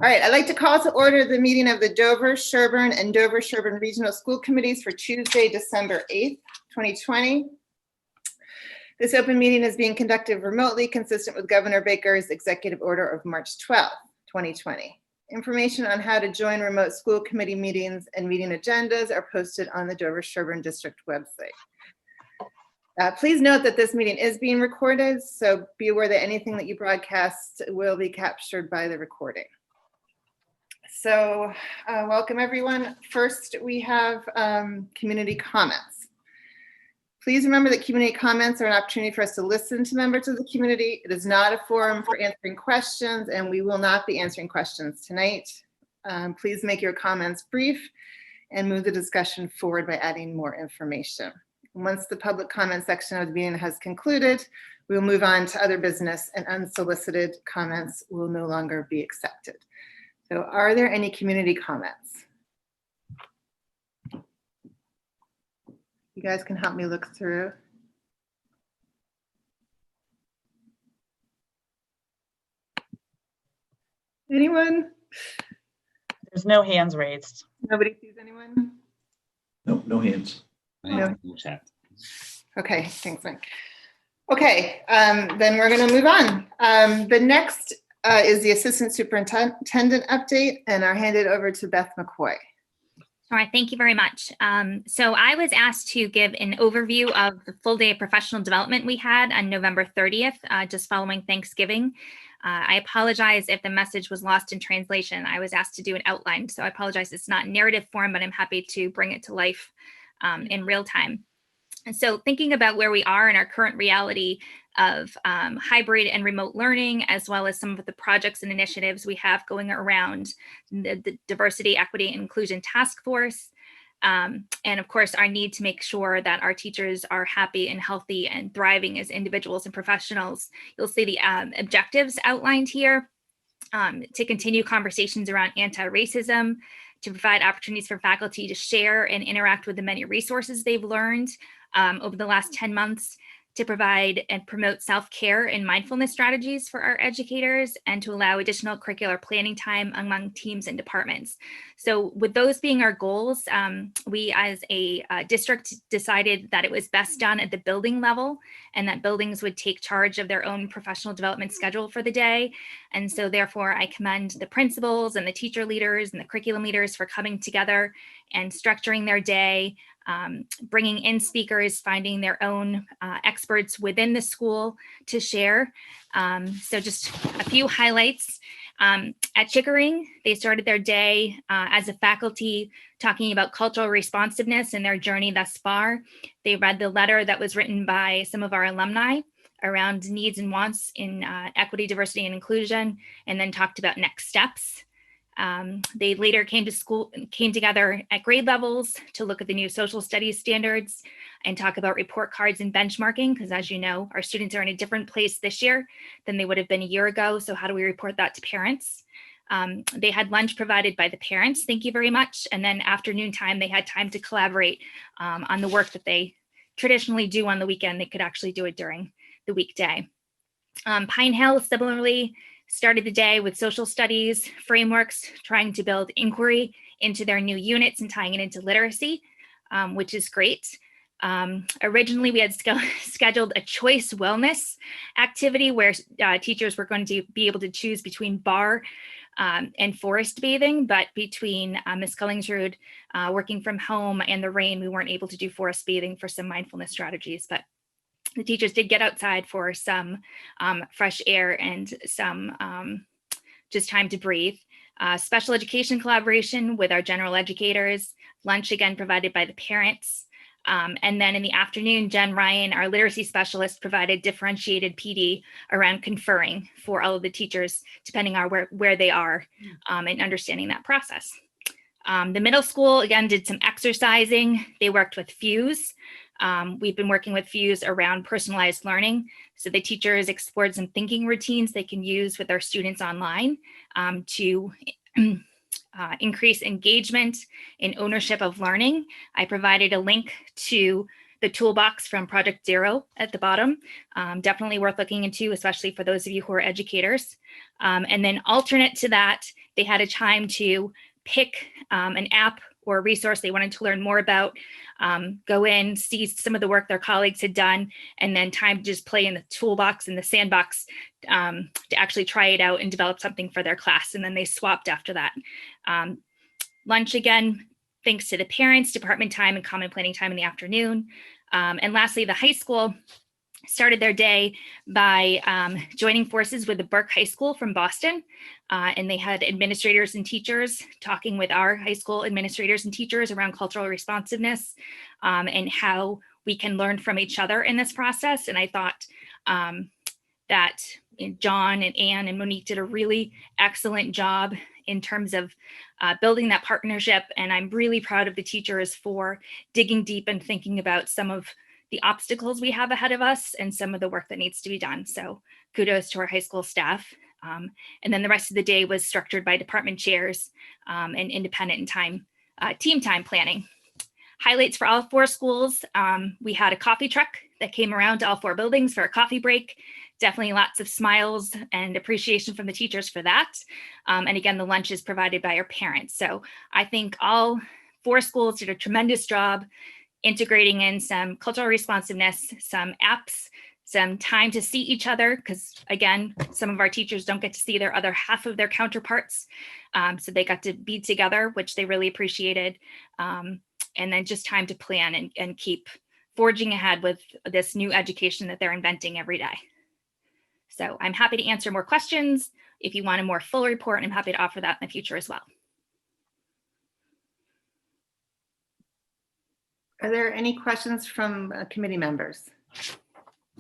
All right, I'd like to call to order the meeting of the Dover-Sherborn and Dover-Sherborn Regional School Committees for Tuesday, December 8th, 2020. This open meeting is being conducted remotely, consistent with Governor Baker's executive order of March 12th, 2020. Information on how to join remote school committee meetings and meeting agendas are posted on the Dover-Sherborn District website. Please note that this meeting is being recorded, so be aware that anything that you broadcast will be captured by the recording. So welcome everyone. First, we have community comments. Please remember that community comments are an opportunity for us to listen to members of the community. It is not a forum for answering questions, and we will not be answering questions tonight. Please make your comments brief and move the discussion forward by adding more information. Once the public comment section of the meeting has concluded, we will move on to other business, and unsolicited comments will no longer be accepted. So are there any community comments? You guys can help me look through. Anyone? There's no hands raised. Nobody sees anyone? No, no hands. No. Okay, thanks, Mike. Okay, then we're going to move on. The next is the Assistant Superintendent update, and I'll hand it over to Beth McCoy. All right, thank you very much. So I was asked to give an overview of the full day of professional development we had on November 30th, just following Thanksgiving. I apologize if the message was lost in translation. I was asked to do an outline, so I apologize. It's not narrative form, but I'm happy to bring it to life in real time. And so thinking about where we are in our current reality of hybrid and remote learning, as well as some of the projects and initiatives we have going around the Diversity, Equity, and Inclusion Task Force. And of course, our need to make sure that our teachers are happy and healthy and thriving as individuals and professionals. You'll see the objectives outlined here to continue conversations around anti-racism, to provide opportunities for faculty to share and interact with the many resources they've learned over the last 10 months, to provide and promote self-care and mindfulness strategies for our educators, and to allow additional curricular planning time among teams and departments. So with those being our goals, we as a district decided that it was best done at the building level, and that buildings would take charge of their own professional development schedule for the day. And so therefore I commend the principals and the teacher leaders and the curriculum leaders for coming together and structuring their day, bringing in speakers, finding their own experts within the school to share. So just a few highlights. At Chickering, they started their day as a faculty talking about cultural responsiveness and their journey thus far. They read the letter that was written by some of our alumni around needs and wants in equity, diversity, and inclusion, and then talked about next steps. They later came together at grade levels to look at the new social studies standards and talk about report cards and benchmarking, because as you know, our students are in a different place this year than they would have been a year ago. So how do we report that to parents? They had lunch provided by the parents. Thank you very much. And then afternoon time, they had time to collaborate on the work that they traditionally do on the weekend. They could actually do it during the weekday. Pine Hill similarly started the day with social studies frameworks, trying to build inquiry into their new units and tying it into literacy, which is great. Originally, we had scheduled a choice wellness activity where teachers were going to be able to choose between bar and forest bathing, but between Ms. Cullingsrud working from home and the rain, we weren't able to do forest bathing for some mindfulness strategies, but the teachers did get outside for some fresh air and some just time to breathe. Special education collaboration with our general educators, lunch again provided by the parents. And then in the afternoon, Jen Ryan, our literacy specialist, provided differentiated PD around conferring for all of the teachers, depending on where they are and understanding that process. The middle school, again, did some exercising. They worked with Fuse. We've been working with Fuse around personalized learning. So the teachers explored some thinking routines they can use with their students online to increase engagement and ownership of learning. I provided a link to the toolbox from Project Zero at the bottom. Definitely worth looking into, especially for those of you who are educators. And then alternate to that they had a time to pick an app or a resource they wanted to learn more about, go in, see some of the work their colleagues had done, and then time to just play in the toolbox and the sandbox to actually try it out and develop something for their class. And then they swapped after that. Lunch again, thanks to the parents, department time and common planning time in the afternoon. And lastly, the high school started their day by joining forces with the Burke High School from Boston. And they had administrators and teachers talking with our high school administrators and teachers around cultural responsiveness and how we can learn from each other in this process. And I thought that John and Anne and Monique did a really excellent job in terms of building that partnership. And I'm really proud of the teachers for digging deep and thinking about some of the obstacles we have ahead of us and some of the work that needs to be done. So kudos to our high school staff. And then the rest of the day was structured by department chairs and independent and team time planning. Highlights for all 4 schools. We had a coffee truck that came around to all 4 buildings for a coffee break. Definitely lots of smiles and appreciation from the teachers for that. And again, the lunch is provided by our parents. So I think all 4 schools did a tremendous job integrating in some cultural responsiveness, some apps, some time to see each other, because again, some of our teachers don't get to see their other half of their counterparts. So they got to be together, which they really appreciated. And then just time to plan and keep forging ahead with this new education that they're inventing every day. So I'm happy to answer more questions. If you want a more full report, I'm happy to offer that in the future as well. Are there any questions from committee members?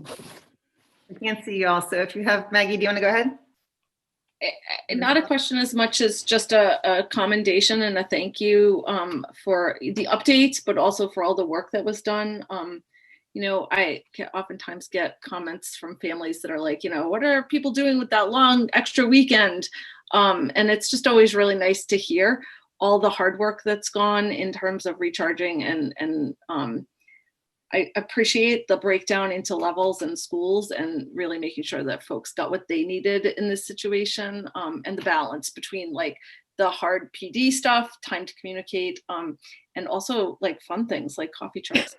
I can't see you all, so if you have, Maggie, do you want to go ahead? Not a question as much as just a commendation and a thank you for the updates, but also for all the work that was done. I oftentimes get comments from families that are like, what are people doing with that long extra weekend? And it's just always really nice to hear all the hard work that's gone in terms of recharging, and I appreciate the breakdown into levels and schools and really making sure that folks got what they needed in this situation, and the balance between like the hard PD stuff, time to communicate, and also like fun things like coffee trucks.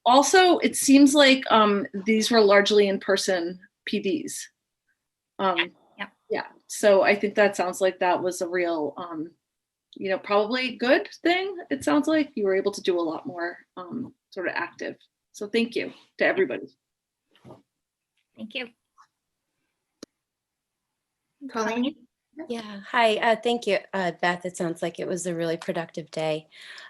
Also, it seems like these were largely in-person PDs. Yeah, so I think that sounds like that was a real probably good thing. It sounds like you were able to do a lot more sort of active. So thank you to everybody. Thank you. Colleen? Yeah, hi, thank you, Beth. It sounds like it was a really productive day.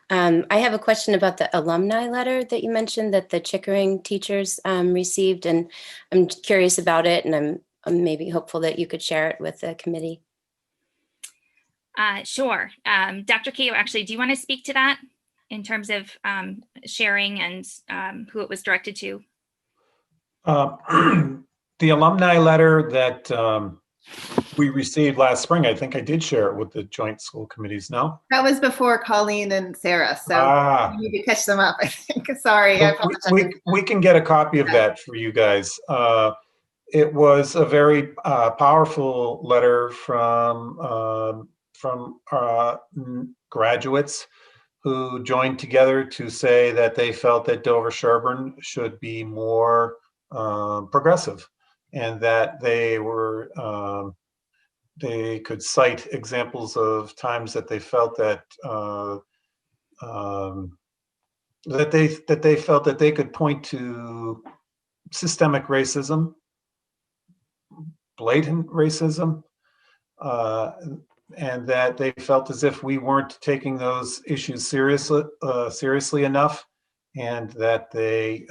I have a question about the alumni letter that you mentioned that the Chickering teachers received, and I'm curious about it, and I'm maybe hopeful that you could share it with the committee. Sure. Dr. Keogh, actually, do you want to speak to that in terms of sharing and who it was directed to? The alumni letter that we received last spring, I think I did share it with the joint school committees, no? That was before Colleen and Sarah, so you need to catch them up, I think. Sorry. I apologize. We can get a copy of that for you guys. It was a very powerful letter from graduates who joined together to say that they felt that Dover-Sherborn should be more progressive, and that they could cite examples of times that they felt that they felt that they could point to systemic racism, blatant racism, and that they felt as if we weren't taking those issues seriously enough, and that they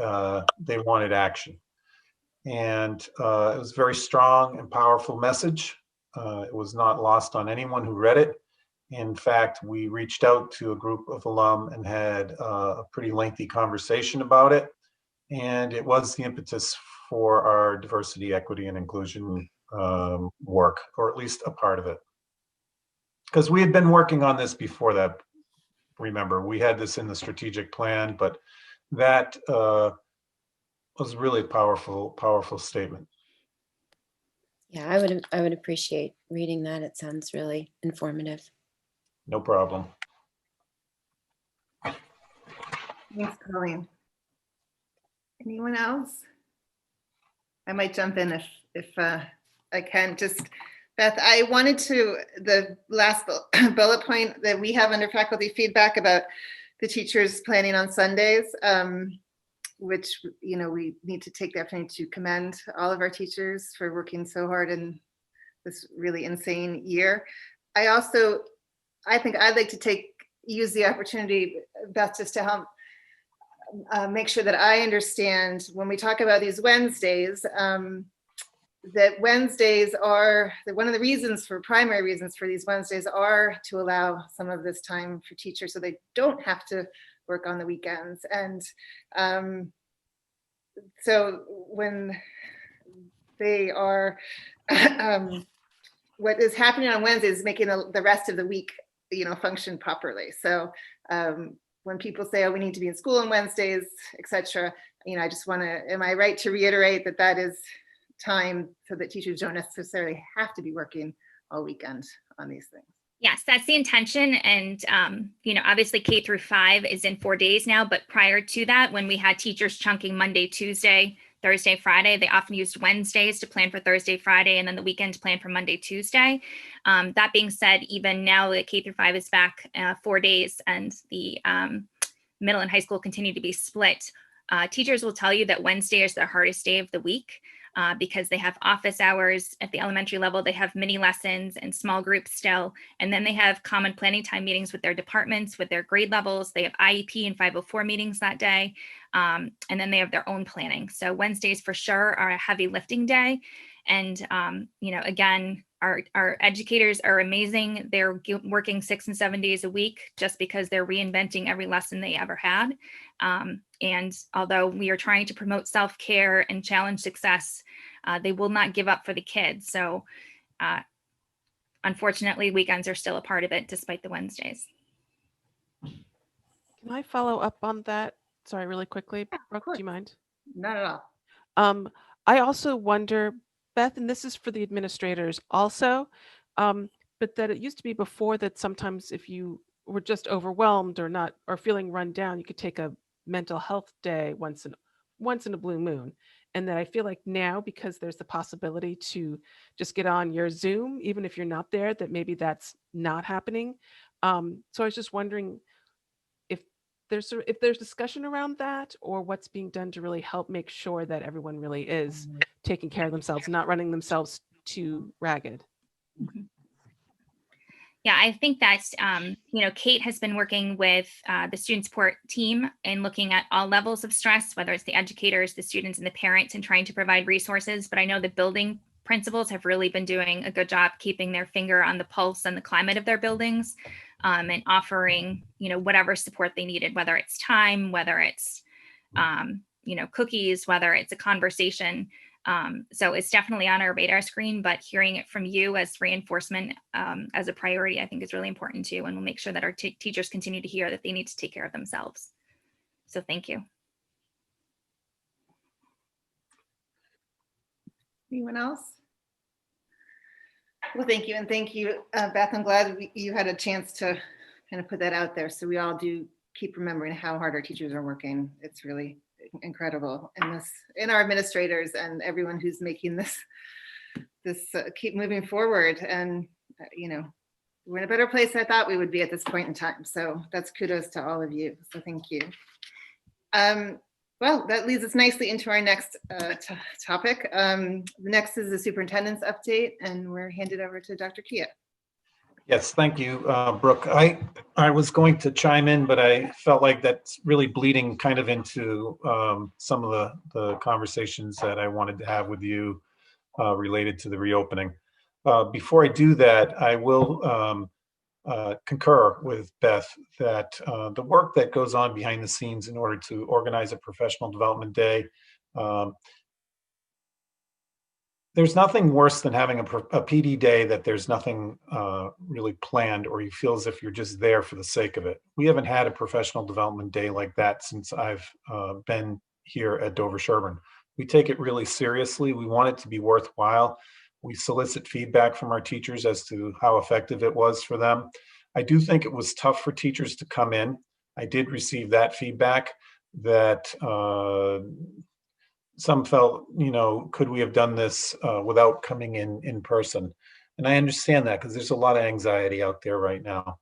wanted action. And it was a very strong and powerful message. It was not lost on anyone who read it. In fact, we reached out to a group of alum and had a pretty lengthy conversation about it. And it was the impetus for our diversity, equity, and inclusion work, or at least a part of it. Because we had been working on this before that. Remember, we had this in the strategic plan, but that was really a powerful statement. Yeah, I would appreciate reading that. It sounds really informative. No problem. Thanks, Colleen. Anyone else? I might jump in if I can. Just, Beth, I wanted to, the last bullet point that we have under faculty feedback about the teachers planning on Sundays, which, you know, we need to take the opportunity to commend all of our teachers for working so hard in this really insane year. I think I'd like to use the opportunity, Beth, just to help make sure that I understand when we talk about these Wednesdays, that Wednesdays are one of the primary reasons for these Wednesdays are to allow some of this time for teachers so they don't have to work on the weekends. And so when they are, what is happening on Wednesdays is making the rest of the week, you know, function properly. So when people say, oh, we need to be in school on Wednesdays, etc., you know, I just want to, am I right to reiterate that that is time so that teachers don't necessarily have to be working all weekend on these things? Yes, that's the intention. And, you know, obviously K through 5 is in 4 days now, but prior to that, when we had teachers chunking Monday, Tuesday, Thursday, Friday, they often used Wednesdays to plan for Thursday, Friday, and then the weekend to plan for Monday, Tuesday. That being said, even now that K through 5 is back 4 days and the middle and high school continue to be split, teachers will tell you that Wednesday is the hardest day of the week. Because they have office hours at the elementary level, they have mini lessons and small groups still, and then they have common planning time meetings with their departments, with their grade levels. They have IEP and 504 meetings that day, and then they have their own planning. So Wednesdays for sure are a heavy lifting day. And, you know, again, our educators are amazing. They're working 6 and 7 days a week just because they're reinventing every lesson they ever had. And although we are trying to promote self-care and challenge success, they will not give up for the kids. So unfortunately, weekends are still a part of it, despite the Wednesdays. Can I follow up on that? Sorry, really quickly. Brooke, do you mind? Not at all. I also wonder, Beth, and this is for the administrators also, but that it used to be before that sometimes if you were just overwhelmed or feeling run down, you could take a mental health day once in a blue moon. And that I feel like now, because there's the possibility to just get on your Zoom, even if you're not there, that maybe that's not happening. So I was just wondering if there's discussion around that, or what's being done to really help make sure that everyone really is taking care of themselves, not running themselves too ragged. Yeah, I think that, you know, Kate has been working with the student support team and looking at all levels of stress, whether it's the educators, the students, and the parents, and trying to provide resources. But I know the building principals have really been doing a good job keeping their finger on the pulse and the climate of their buildings, and offering, you know, whatever support they needed, whether it's time, whether it's, you know, cookies, whether it's a conversation. So it's definitely on our radar screen, but hearing it from you as reinforcement as a priority, I think is really important too. And we'll make sure that our teachers continue to hear that they need to take care of themselves. So thank you. Anyone else? Well, thank you. And thank you, Beth. I'm glad you had a chance to kind of put that out there. So we all do keep remembering how hard our teachers are working. It's really incredible in our administrators and everyone who's making this keep moving forward. And you know, we're in a better place than I thought we would be at this point in time. So that's kudos to all of you. So thank you. Well, that leads us nicely into our next topic. The next is the superintendent's update, and we're handed over to Dr. Kia. Yes, thank you, Brooke. I was going to chime in, but I felt like that's really bleeding kind of into some of the conversations that I wanted to have with you related to the reopening. Before I do that, I will concur with Beth that the work that goes on behind the scenes in order to organize a professional development day, there's nothing worse than having a PD day that there's nothing really planned, or you feel as if you're just there for the sake of it. We haven't had a professional development day like that since I've been here at Dover-Sherborn. We take it really seriously. We want it to be worthwhile. We solicit feedback from our teachers as to how effective it was for them. I do think it was tough for teachers to come in. I did receive that feedback that some felt, could we have done this without coming in person? And I understand that because there's a lot of anxiety out there right now.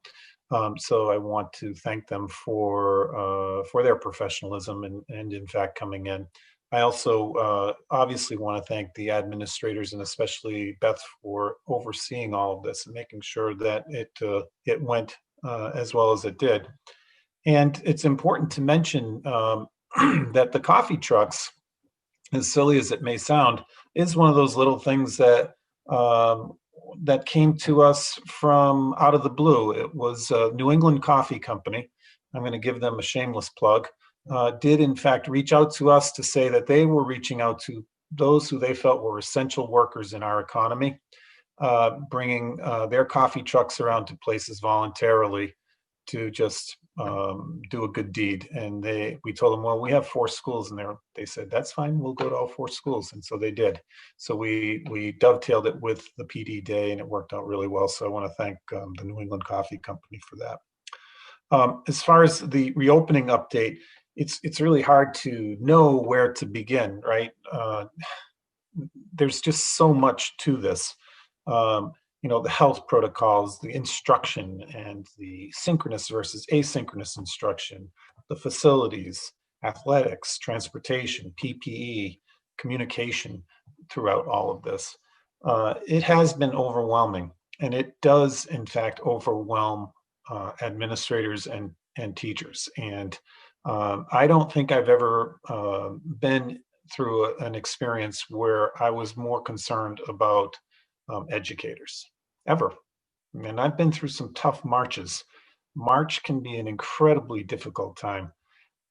So I want to thank them for their professionalism and in fact coming in. I also obviously want to thank the administrators and especially Beth for overseeing all of this and making sure that it went as well as it did. And it's important to mention that the coffee trucks, as silly as it may sound, is one of those little things that that came to us from out of the blue. It was New England Coffee Company. I'm going to give them a shameless plug. Did in fact reach out to us to say that they were reaching out to those who they felt were essential workers in our economy, bringing their coffee trucks around to places voluntarily to just do a good deed. And we told them, well, we have 4 schools in there. They said, that's fine, we'll go to all 4 schools. And so they did. So we dovetailed it with the PD day and it worked out really well. So I want to thank the New England Coffee Company for that. As far as the reopening update, it's really hard to know where to begin, right? There's just so much to this. The health protocols, the instruction, and the synchronous versus asynchronous instruction, the facilities, athletics, transportation, PPE, communication throughout all of this. It has been overwhelming, and it does, in fact, overwhelm administrators and teachers. And I don't think I've ever been through an experience where I was more concerned about educators ever. I mean, I've been through some tough Marches. March can be an incredibly difficult time.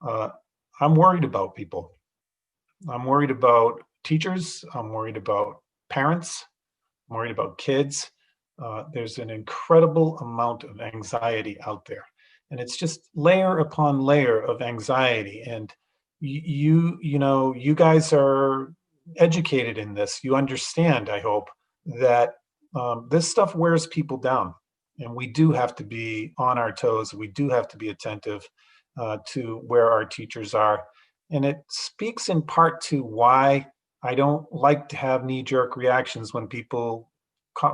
I'm worried about people. I'm worried about teachers. I'm worried about parents. I'm worried about kids. There's an incredible amount of anxiety out there. And it's just layer upon layer of anxiety. And you guys are educated in this. You understand, I hope, that this stuff wears people down, and we do have to be on our toes. We do have to be attentive to where our teachers are. And it speaks in part to why I don't like to have knee-jerk reactions when people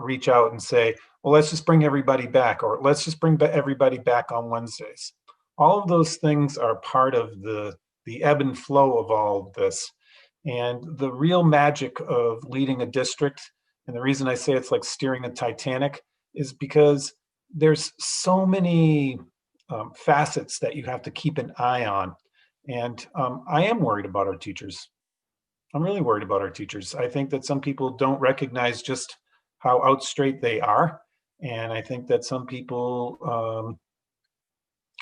reach out and say, well, let's just bring everybody back, or let's just bring everybody back on Wednesdays. All of those things are part of the ebb and flow of all of this. And the real magic of leading a district, and the reason I say it's like steering a Titanic, is because there's so many facets that you have to keep an eye on. And I am worried about our teachers. I'm really worried about our teachers. I think that some people don't recognize just how out straight they are. And I think that some people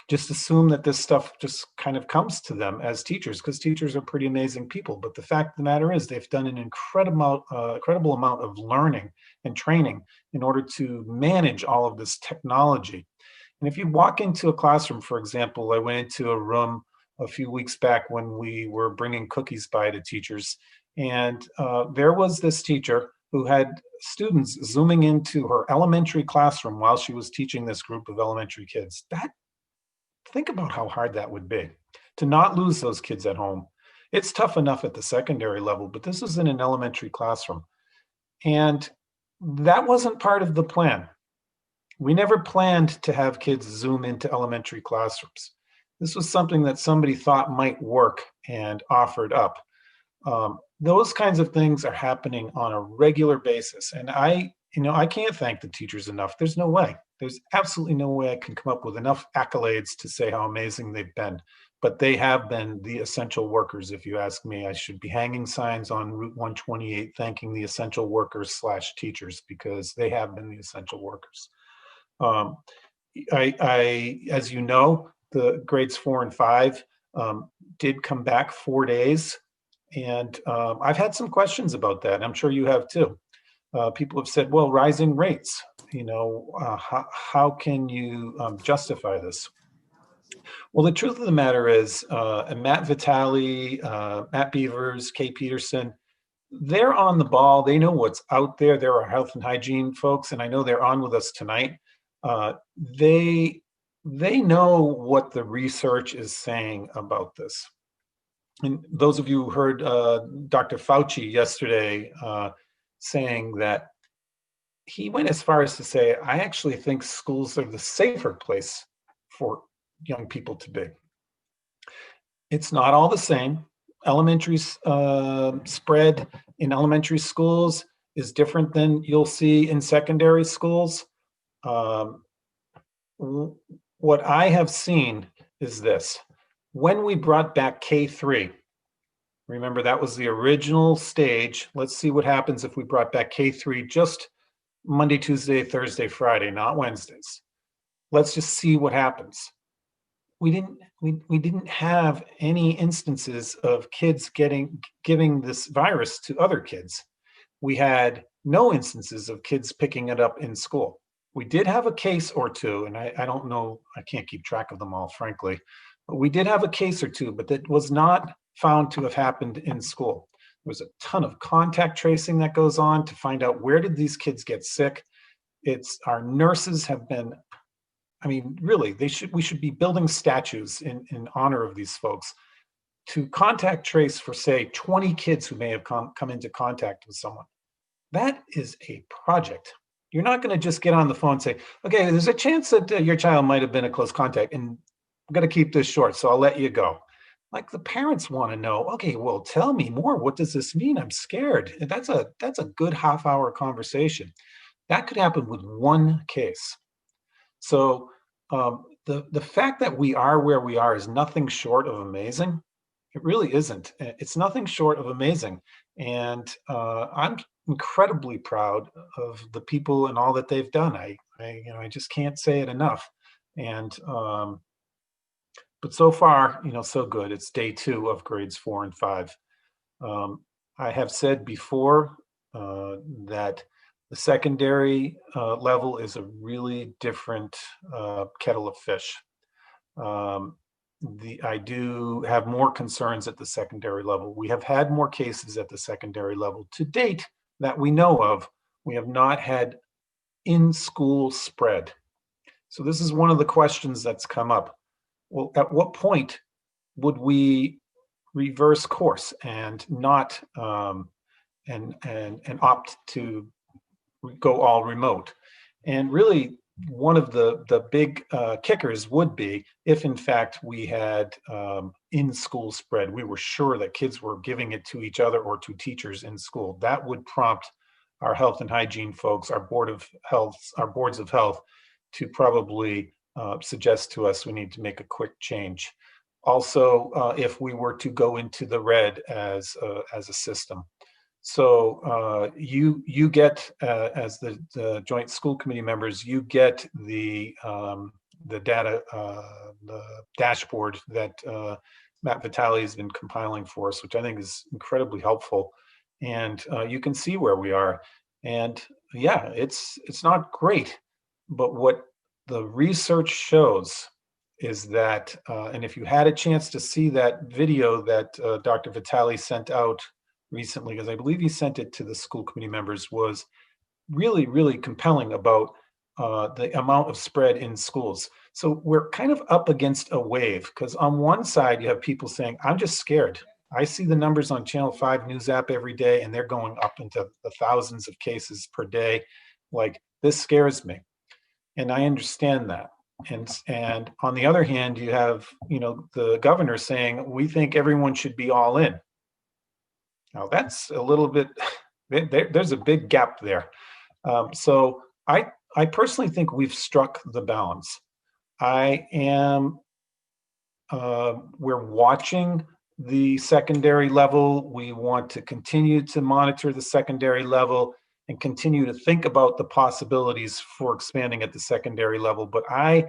just assume that this stuff just kind of comes to them as teachers, because teachers are pretty amazing people. But the fact of the matter is they've done an incredible amount of learning and training in order to manage all of this technology. And if you walk into a classroom, for example, I went into a room a few weeks back when we were bringing cookies by to teachers, and there was this teacher who had students zooming into her elementary classroom while she was teaching this group of elementary kids. Think about how hard that would be to not lose those kids at home. It's tough enough at the secondary level, but this was in an elementary classroom. And that wasn't part of the plan. We never planned to have kids zoom into elementary classrooms. This was something that somebody thought might work and offered up. Those kinds of things are happening on a regular basis. And I can't thank the teachers enough. There's no way. There's absolutely no way I can come up with enough accolades to say how amazing they've been. But they have been the essential workers, if you ask me. I should be hanging signs on Route 128 thanking the essential workers / teachers, because they have been the essential workers. As you know, the grades 4 and 5 did come back 4 days. And I've had some questions about that. I'm sure you have too. People have said, well, rising rates, how can you justify this? Well, the truth of the matter is, and Matt Vitale, Matt Beavers, Kay Peterson, they're on the ball. They know what's out there. There are health and hygiene folks, and I know they're on with us tonight. They know what the research is saying about this. And those of you who heard Dr. Fauci yesterday saying that, he went as far as to say, I actually think schools are the safer place for young people to be. It's not all the same. Elementary spread in elementary schools is different than you'll see in secondary schools. What I have seen is this. When we brought back K3, remember that was the original stage. Let's see what happens if we brought back K3 just Monday, Tuesday, Thursday, Friday, not Wednesdays. Let's just see what happens. We didn't have any instances of kids giving this virus to other kids. We had no instances of kids picking it up in school. We did have a case or two, and I don't know, I can't keep track of them all, frankly, but we did have a case or two, but that was not found to have happened in school. There was a ton of contact tracing that goes on to find out where did these kids get sick. Our nurses have been, I mean, really, we should be building statues in honor of these folks to contact trace for, say, 20 kids who may have come into contact with someone. That is a project. You're not going to just get on the phone and say, okay, there's a chance that your child might have been a close contact, and I'm going to keep this short, so I'll let you go. Like, the parents want to know, okay, well, tell me more. What does this mean? I'm scared. And that's a good half-hour conversation. That could happen with one case. So the fact that we are where we are is nothing short of amazing. It really isn't. It's nothing short of amazing. And I'm incredibly proud of the people and all that they've done. I just can't say it enough. And but so far, so good. It's day 2 of grades 4 and 5. I have said before that the secondary level is a really different kettle of fish. I do have more concerns at the secondary level. We have had more cases at the secondary level to date that we know of. We have not had in-school spread. So this is one of the questions that's come up. Well, at what point would we reverse course and not and opt to go all remote? And really, one of the big kickers would be if, in fact, we had in-school spread. We were sure that kids were giving it to each other or to teachers in school. That would prompt our health and hygiene folks, our boards of health, to probably suggest to us we need to make a quick change. Also, if we were to go into the red as a system. So you get, as the joint school committee members, you get the data, the dashboard that Matt Vitale has been compiling for us, which I think is incredibly helpful. And you can see where we are. And yeah, it's not great, but what the research shows is that, and if you had a chance to see that video that Dr. Vitale sent out recently, because I believe he sent it to the school committee members, was really, really compelling about the amount of spread in schools. So we're kind of up against a wave, because on one side you have people saying, I'm just scared. I see the numbers on Channel 5 news app every day, and they're going up into the thousands of cases per day. Like, this scares me. And I understand that. And on the other hand, you have, the governor saying, we think everyone should be all in. Now that's a little bit, there's a big gap there. So I personally think we've struck the balance. We're watching the secondary level. We want to continue to monitor the secondary level and continue to think about the possibilities for expanding at the secondary level. But I,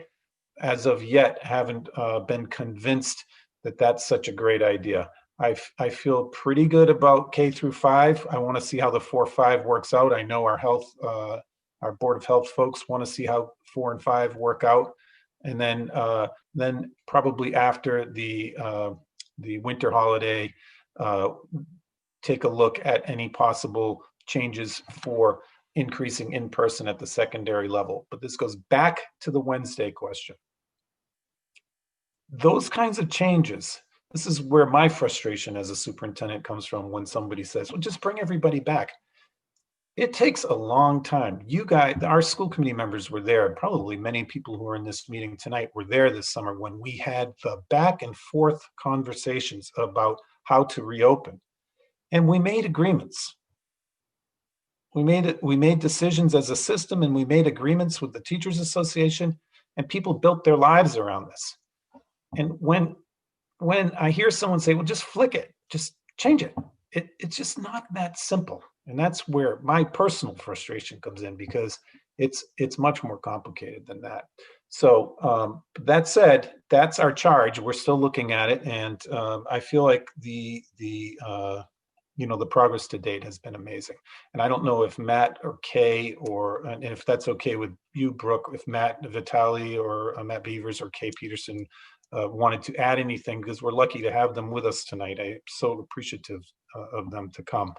as of yet, haven't been convinced that that's such a great idea. I feel pretty good about K through 5. I want to see how the 4-5 works out. I know our Board of Health folks want to see how 4 and 5 work out. And then probably after the winter holiday, take a look at any possible changes for increasing in person at the secondary level. But this goes back to the Wednesday question. Those kinds of changes, this is where my frustration as a superintendent comes from when somebody says, well, just bring everybody back. It takes a long time. You guys, our school committee members were there. Probably many people who are in this meeting tonight were there this summer when we had the back and forth conversations about how to reopen. And we made agreements. We made decisions as a system, and we made agreements with the Teachers Association, and people built their lives around this. And when I hear someone say, well, just flick it, just change it, it's just not that simple. And that's where my personal frustration comes in, because it's much more complicated than that. So that said, that's our charge. We're still looking at it, and I feel like the progress to date has been amazing. And I don't know if Matt or Kay, and if that's okay with you, Brooke, if Matt Vitale or Matt Beavers or Kay Peterson wanted to add anything, because we're lucky to have them with us tonight. I'm so appreciative of them to come.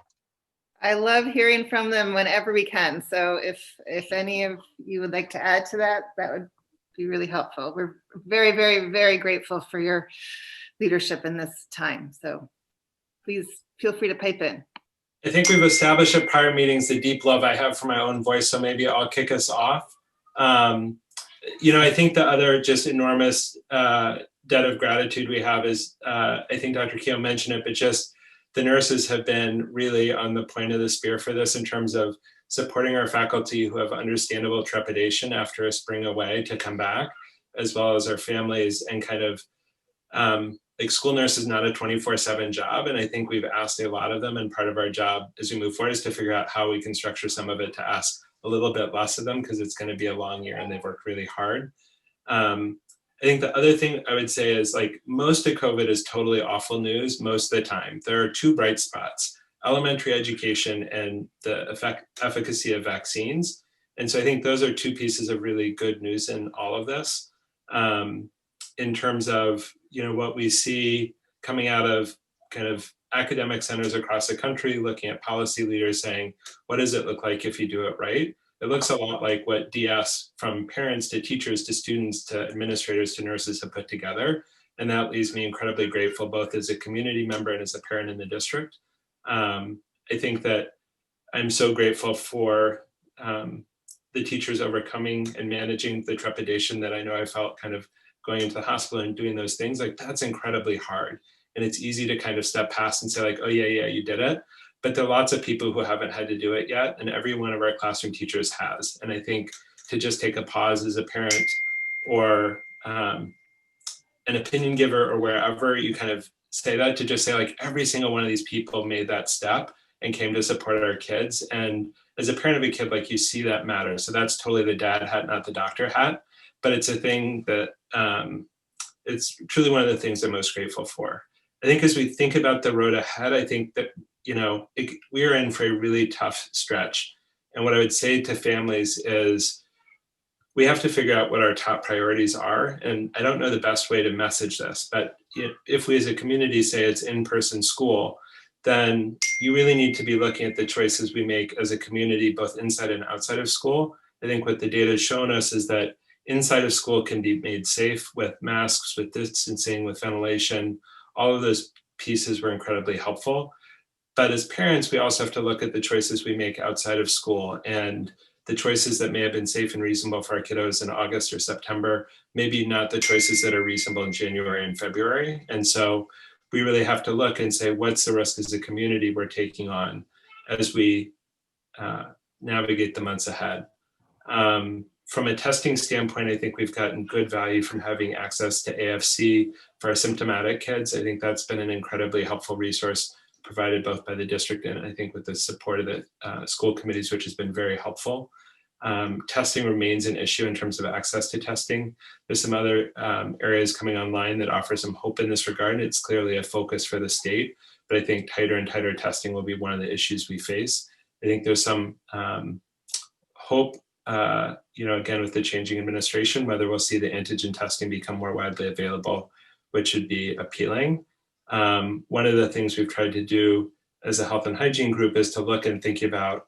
I love hearing from them whenever we can. So if any of you would like to add to that, that would be really helpful. We're very, very, very grateful for your leadership in this time. So please feel free to pipe in. I think we've established at prior meetings the deep love I have for my own voice, so maybe I'll kick us off. I think the other just enormous debt of gratitude we have is, I think Dr. Keough mentioned it, but just the nurses have been really on the point of the spear for this in terms of supporting our faculty who have understandable trepidation after a spring away to come back, as well as our families, and kind of like school nurse is not a 24/7 job. And I think we've asked a lot of them, and part of our job as we move forward is to figure out how we can structure some of it to ask a little bit less of them, because it's going to be a long year and they've worked really hard. I think the other thing I would say is, like, most of COVID is totally awful news most of the time. There are two bright spots: elementary education and the efficacy of vaccines. And so I think those are two pieces of really good news in all of this. In terms of, what we see coming out of kind of academic centers across the country, looking at policy leaders saying, what does it look like if you do it right? It looks a lot like what DS, from parents to teachers to students to administrators to nurses, have put together. And that leaves me incredibly grateful, both as a community member and as a parent in the district. I think that I'm so grateful for the teachers overcoming and managing the trepidation that I know I felt kind of going into the hospital and doing those things. Like, that's incredibly hard. And it's easy to kind of step past and say, like, oh yeah, you did it. But there are lots of people who haven't had to do it yet. And every one of our classroom teachers has. And I think to just take a pause as a parent or an opinion giver or wherever you kind of say that, to just say, like, every single one of these people made that step and came to support our kids. And as a parent of a kid, like, you see that matter. So that's totally the dad hat, not the doctor hat. But it's a thing that it's truly one of the things I'm most grateful for. I think as we think about the road ahead, I think that, we are in for a really tough stretch. And what I would say to families is we have to figure out what our top priorities are. And I don't know the best way to message this, but if we as a community say it's in-person school, then you really need to be looking at the choices we make as a community, both inside and outside of school. I think what the data has shown us is that inside of school can be made safe with masks, with distancing, with ventilation. All of those pieces were incredibly helpful. But as parents, we also have to look at the choices we make outside of school, and the choices that may have been safe and reasonable for our kiddos in August or September, maybe not the choices that are reasonable in January and February. And so we really have to look and say, what's the risk as a community we're taking on as we navigate the months ahead? From a testing standpoint, I think we've gotten good value from having access to AFC for our symptomatic kids. I think that's been an incredibly helpful resource provided both by the district and I think with the support of the school committees, which has been very helpful. Testing remains an issue in terms of access to testing. There's some other areas coming online that offer some hope in this regard. It's clearly a focus for the state, but I think tighter and tighter testing will be one of the issues we face. I think there's some hope, again, with the changing administration, whether we'll see the antigen testing become more widely available, which would be appealing. One of the things we've tried to do as a health and hygiene group is to look and think about,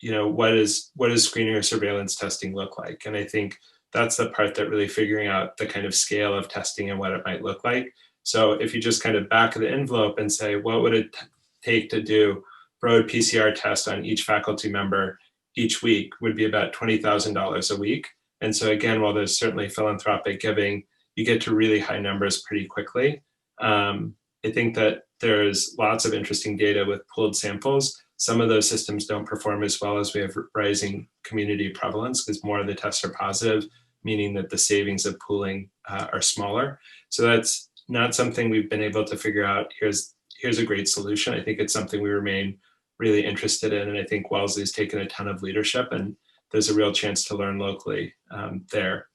what does screening or surveillance testing look like? And I think that's the part that really figuring out the kind of scale of testing and what it might look like. So if you just kind of back of the envelope and say, what would it take to do broad PCR test on each faculty member each week would be about $20,000 a week. And so again, while there's certainly philanthropic giving, you get to really high numbers pretty quickly. I think that there's lots of interesting data with pooled samples. Some of those systems don't perform as well as we have rising community prevalence because more of the tests are positive, meaning that the savings of pooling are smaller. So that's not something we've been able to figure out. Here's a great solution. I think it's something we remain really interested in. And I think Wellesley's taken a ton of leadership and there's a real chance to learn locally there.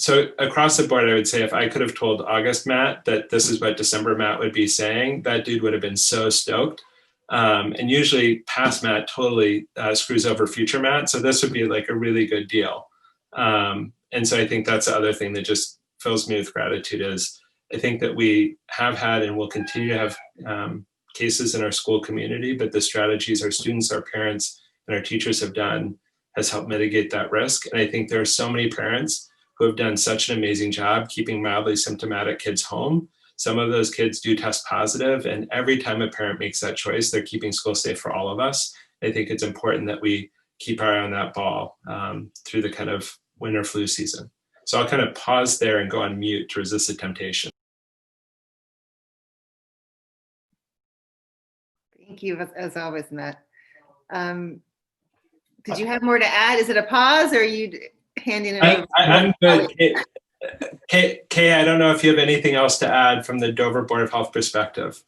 So across the board, I would say if I could have told August Matt that this is what December Matt would be saying, that dude would have been so stoked. And usually past Matt totally screws over future Matt. So this would be like a really good deal. And so I think that's the other thing that just fills me with gratitude is I think that we have had and will continue to have cases in our school community, but the strategies our students, our parents, and our teachers have done has helped mitigate that risk. And I think there are so many parents who have done such an amazing job keeping mildly symptomatic kids home. Some of those kids do test positive, and every time a parent makes that choice, they're keeping school safe for all of us. I think it's important that we keep our eye on that ball through the kind of winter flu season. So I'll kind of pause there and go on mute to resist the temptation. Thank you, as always, Matt. Did you have more to add? Is it a pause or are you handing it over? I'm good. Kay, I don't know if you have anything else to add from the Dover Board of Health perspective.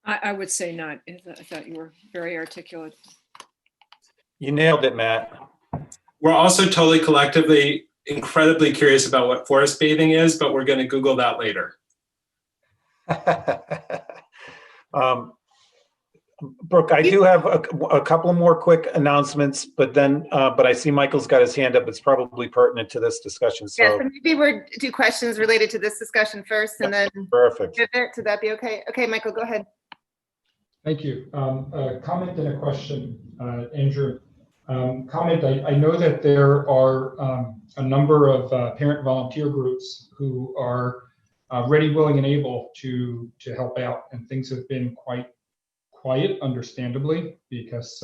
I would say not. I thought you were very articulate. You nailed it, Matt. We're also totally collectively incredibly curious about what forest bathing is, but we're going to Google that later. Brooke, I do have a couple more quick announcements, but I see Michael's got his hand up. It's probably pertinent to this discussion. So, yeah, so maybe we'll do questions related to this discussion first and then perfect. pivot. Would that be okay? Okay, Michael, go ahead. Thank you. A comment and a question, Andrew. Comment, I know that there are a number of parent volunteer groups who are ready, willing, and able to help out, and things have been quite quiet, understandably, because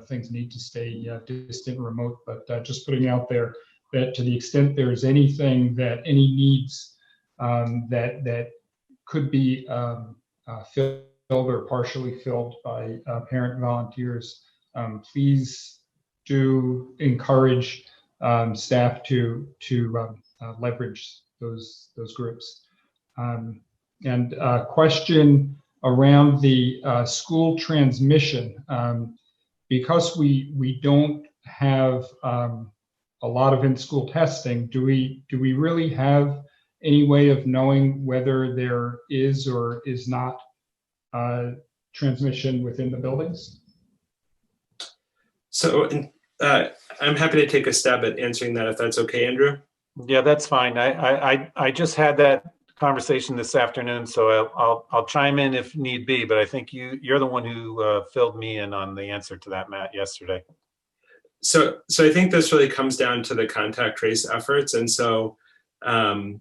things need to stay distant and remote, but just putting out there that to the extent there's anything that any needs that could be filled or partially filled by parent volunteers, please do encourage staff to leverage those groups. And a question around the school transmission, because we don't have a lot of in-school testing, do we really have any way of knowing whether there is or is not transmission within the buildings? So I'm happy to take a stab at answering that if that's okay, Andrew. Yeah, that's fine. I just had that conversation this afternoon, so I'll chime in if need be, but I think you're the one who filled me in on the answer to that, Matt, yesterday. So I think this really comes down to the contact trace efforts. And so I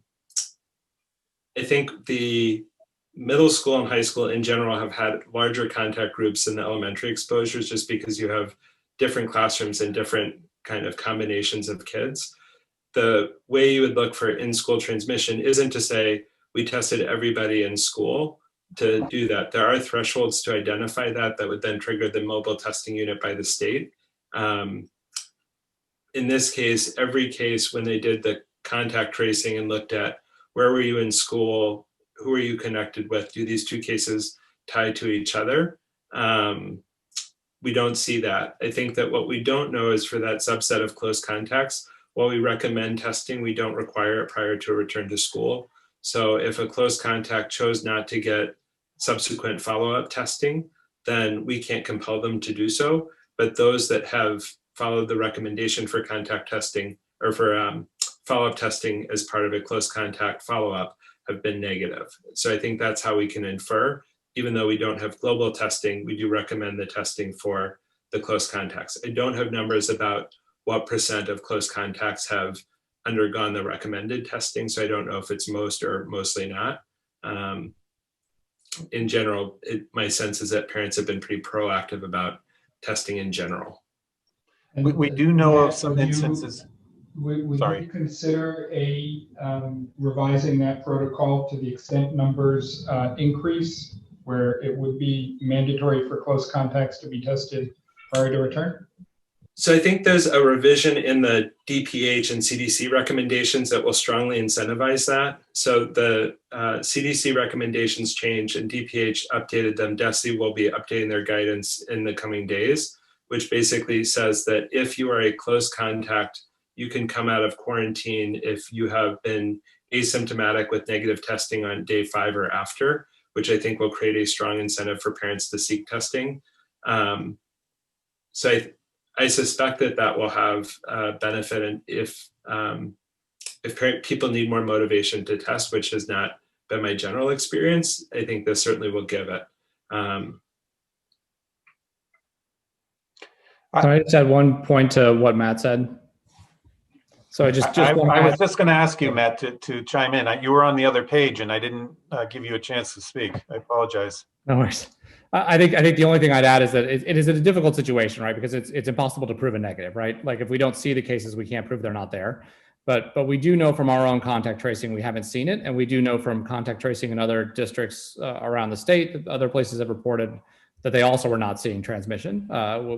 think the middle school and high school in general have had larger contact groups than the elementary exposures, just because you have different classrooms and different kind of combinations of kids. The way you would look for in-school transmission isn't to say we tested everybody in school to do that. There are thresholds to identify that would then trigger the mobile testing unit by the state. In this case, every case when they did the contact tracing and looked at where were you in school, who are you connected with, do these two cases tie to each other? We don't see that. I think that what we don't know is for that subset of close contacts, while we recommend testing, we don't require it prior to a return to school. So if a close contact chose not to get subsequent follow-up testing, then we can't compel them to do so. But those that have followed the recommendation for contact testing or for follow-up testing as part of a close contact follow-up have been negative. So I think that's how we can infer, even though we don't have global testing, we do recommend the testing for the close contacts. I don't have numbers about what % of close contacts have undergone the recommended testing, so I don't know if it's most or mostly not. In general, my sense is that parents have been pretty proactive about testing in general. We do know of Matt, some would you- instances. Would Sorry. you consider revising that protocol to the extent numbers increase, where it would be mandatory for close contacts to be tested prior to return? So I think there's a revision in the DPH and CDC recommendations that will strongly incentivize that. So the CDC recommendations changed and DPH updated them. DESE will be updating their guidance in the coming days, which basically says that if you are a close contact, you can come out of quarantine if you have been asymptomatic with negative testing on day 5 or after, which I think will create a strong incentive for parents to seek testing. So I suspect that will have benefit, and if people need more motivation to test, which has not been my general experience, I think this certainly will give it. Can I just add one point to what Matt said? So I was just going to ask you, Matt, to chime in. You were on the other page, and I didn't give you a chance to speak. I apologize. No worries. I think the only thing I'd add is that it is a difficult situation, right? Because it's impossible to prove a negative, right? Like if we don't see the cases, we can't prove they're not there. But we do know from our own contact tracing, we haven't seen it. And we do know from contact tracing in other districts around the state, that other places have reported that they also were not seeing transmission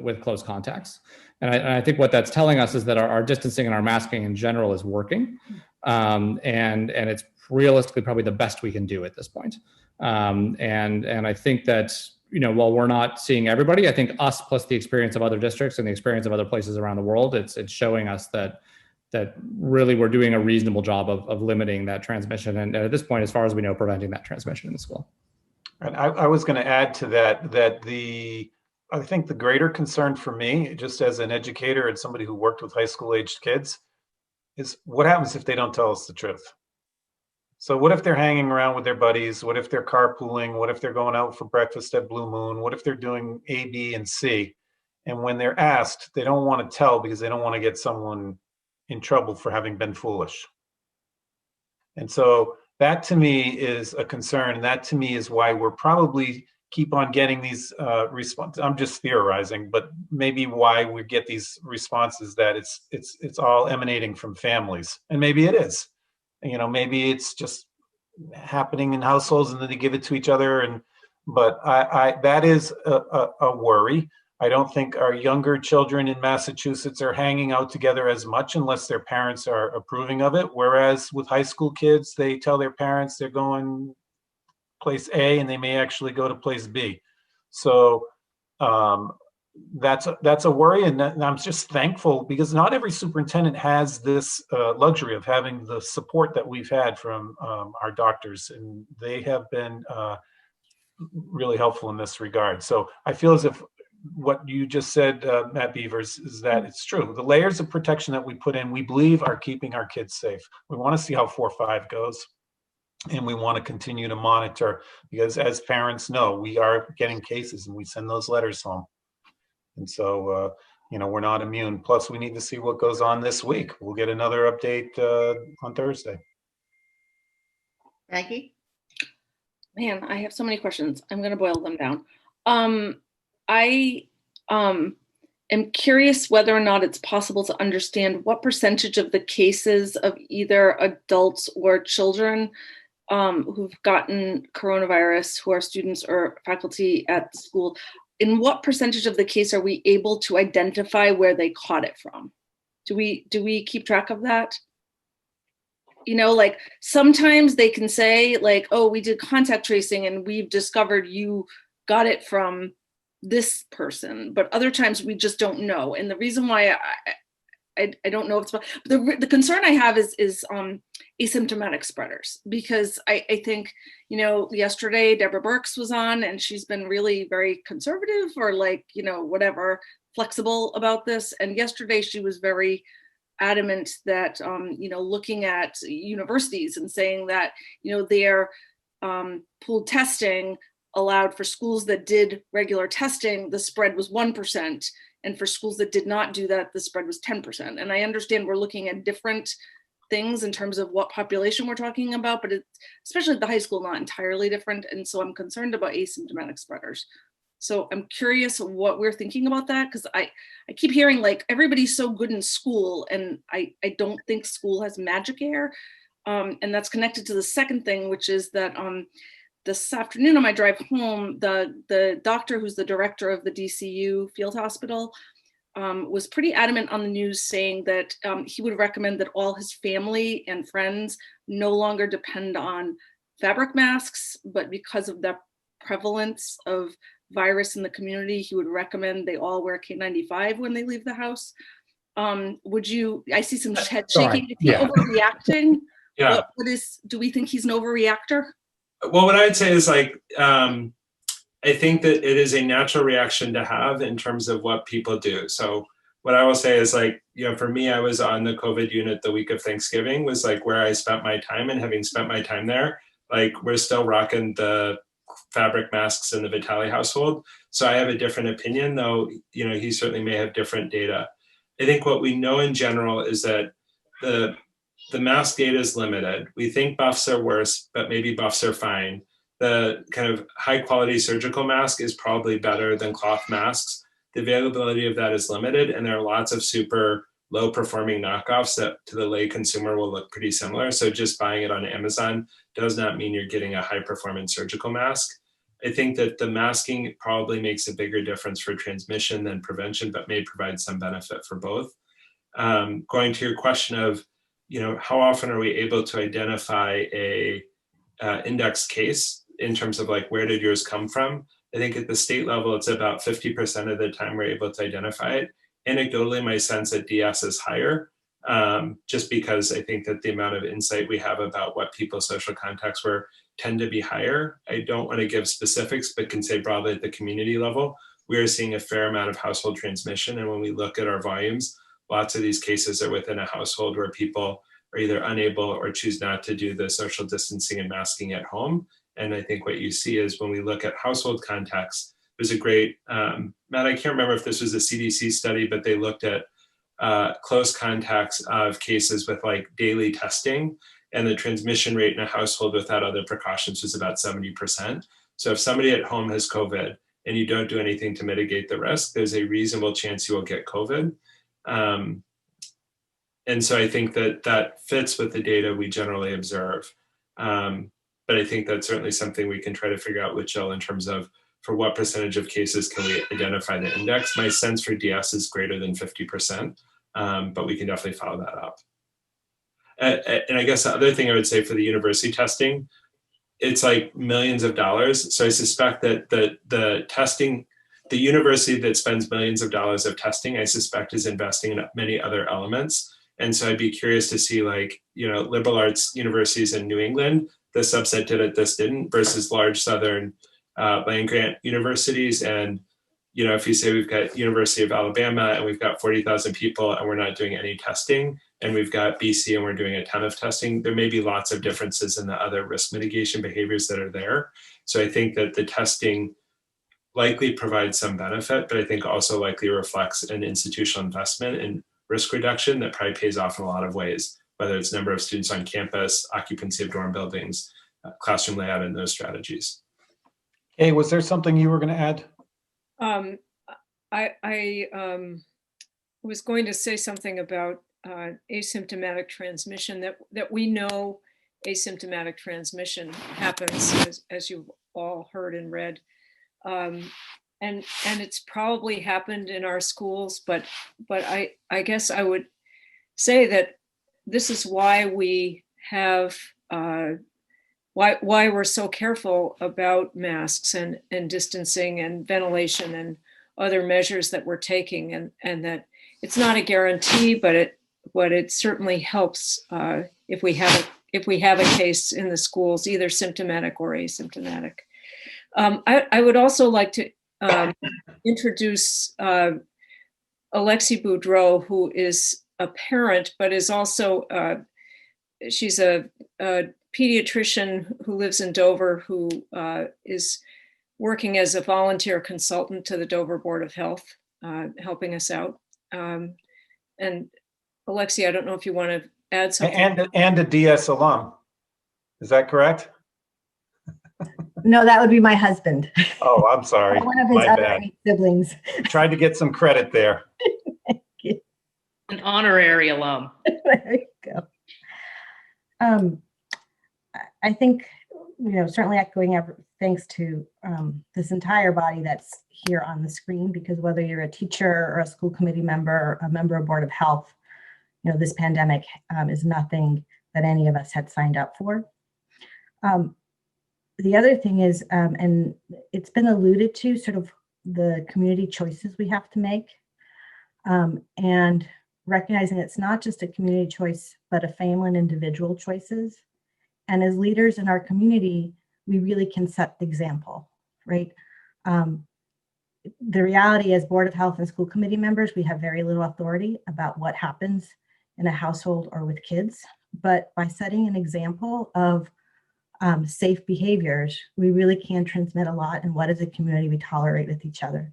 with close contacts. And I think what that's telling us is that our distancing and our masking in general is working. And it's realistically probably the best we can do at this point. And I think that, while we're not seeing everybody, I think us plus the experience of other districts and the experience of other places around the world, it's showing us that really we're doing a reasonable job of limiting that transmission. And at this point, as far as we know, preventing that transmission in the school. And I was going to add to that I think the greater concern for me, just as an educator and somebody who worked with high school aged kids, is what happens if they don't tell us the truth? So what if they're hanging around with their buddies? What if they're carpooling? What if they're going out for breakfast at Blue Moon? What if they're doing A, B, and C? And when they're asked, they don't want to tell because they don't want to get someone in trouble for having been foolish. And so that to me is a concern. And that to me is why we're probably keep on getting these responses. I'm just theorizing, but maybe why we get these responses that it's all emanating from families. And maybe it is. Maybe it's just happening in households and then they give it to each other. But that is a worry. I don't think our younger children in Massachusetts are hanging out together as much unless their parents are approving of it. Whereas with high school kids, they tell their parents they're going place A and they may actually go to place B. So that's a worry, and I'm just thankful because not every superintendent has this luxury of having the support that we've had from our doctors, and they have been really helpful in this regard. So I feel as if what you just said, Matt Beavers, is that it's true. The layers of protection that we put in, we believe are keeping our kids safe. We want to see how 4-5 goes. And we want to continue to monitor because as parents know, we are getting cases and we send those letters home. And so, we're not immune. Plus, we need to see what goes on this week. We'll get another update on Thursday. Maggie? Man, I have so many questions. I'm going to boil them down. I am curious whether or not it's possible to understand what percentage of the cases of either adults or children who've gotten coronavirus, who are students or faculty at the school, in what percentage of the case are we able to identify where they caught it from? Do we keep track of that? Like sometimes they can say like, oh, we did contact tracing and we've discovered you got it from this person, but other times we just don't know. And the reason why I don't know if it's, the concern I have is asymptomatic spreaders, because I think, yesterday Deborah Burks was on and she's been really very conservative or whatever, flexible about this. And yesterday she was very adamant that, looking at universities and saying that, their pooled testing allowed for schools that did regular testing, the spread was 1%. And for schools that did not do that, the spread was 10%. And I understand we're looking at different things in terms of what population we're talking about, but especially at the high school, not entirely different. And so I'm concerned about asymptomatic spreaders. So I'm curious what we're thinking about that, because I keep hearing like everybody's so good in school, and I don't think school has magic air. And that's connected to the second thing, which is that this afternoon on my drive home, the doctor who's the director of the DCU field hospital was pretty adamant on the news, saying that he would recommend that all his family and friends no longer depend on fabric masks, but because of the prevalence of virus in the community, he would recommend they all wear K95 when they leave the house. I see some head shaking. Is he overreacting? Yeah. Do we think he's an overreactor? Well, what I'd say is like, I think that it is a natural reaction to have in terms of what people do. So what I will say is like, for me, I was on the COVID unit the week of Thanksgiving, was like where I spent my time, and having spent my time there, like we're still rocking the fabric masks in the Vitale household. So I have a different opinion, though, he certainly may have different data. I think what we know in general is that the mask data is limited. We think buffs are worse, but maybe buffs are fine. The kind of high quality surgical mask is probably better than cloth masks. The availability of that is limited, and there are lots of super low performing knockoffs that to the lay consumer will look pretty similar. So just buying it on Amazon does not mean you're getting a high performance surgical mask. I think that the masking probably makes a bigger difference for transmission than prevention, but may provide some benefit for both. Going to your question of, how often are we able to identify a index case in terms of like, where did yours come from? I think at the state level, it's about 50% of the time we're able to identify it. Anecdotally, my sense at DS is higher, just because I think that the amount of insight we have about what people's social contacts were tend to be higher. I don't want to give specifics, but can say broadly at the community level, we are seeing a fair amount of household transmission. And when we look at our volumes, lots of these cases are within a household where people are either unable or choose not to do the social distancing and masking at home. And I think what you see is when we look at household contacts, there's a great, Matt, I can't remember if this was a CDC study, but they looked at close contacts of cases with like daily testing, and the transmission rate in a household without other precautions was about 70%. So if somebody at home has COVID and you don't do anything to mitigate the risk, there's a reasonable chance you will get COVID. And so I think that fits with the data we generally observe. But I think that's certainly something we can try to figure out with Jill in terms of for what percentage of cases can we identify the index. My sense for DS is greater than 50%, but we can definitely follow that up. And I guess the other thing I would say for the university testing, it's like millions of dollars. So I suspect that the testing, the university that spends millions of dollars of testing, I suspect is investing in many other elements. And so I'd be curious to see like, liberal arts universities in New England, this subset did it, this didn't, versus large Southern land-grant universities. And, if you say we've got University of Alabama and we've got 40,000 people and we're not doing any testing, and we've got BC and we're doing a ton of testing, there may be lots of differences in the other risk mitigation behaviors that are there. So I think that the testing likely provides some benefit, but I think also likely reflects an institutional investment in risk reduction that probably pays off in a lot of ways, whether it's number of students on campus, occupancy of dorm buildings, classroom layout, and those strategies. Hey, was there something you were going to add? I was going to say something about asymptomatic transmission, that we know asymptomatic transmission happens, as you've all heard and read. And it's probably happened in our schools, but I guess I would say that this is why we have why we're so careful about masks and distancing and ventilation and other measures that we're taking, and that it's not a guarantee, but it certainly helps if we have a case in the schools, either symptomatic or asymptomatic. I would also like to introduce Alexi Boudreau, who is a parent, but is also, she's a pediatrician who lives in Dover, who is working as a volunteer consultant to the Dover Board of Health, helping us out. And Alexia, I don't know if you want to add something. And a DS alum. Is that correct? No, that would be my husband. Oh, I'm sorry. One of his My other bad. 8 siblings. Tried to get some credit there. An honorary alum. There you go. I think, certainly echoing thanks to this entire body that's here on the screen, because whether you're a teacher or a school committee member, or a member of Board of Health, this pandemic is nothing that any of us had signed up for. The other thing is, and it's been alluded to, sort of the community choices we have to make, and recognizing it's not just a community choice, but a family and individual choices. And as leaders in our community, we really can set the example, right? The reality as Board of Health and school committee members, we have very little authority about what happens in a household or with kids. But by setting an example of safe behaviors, we really can transmit a lot in what as a community we tolerate with each other.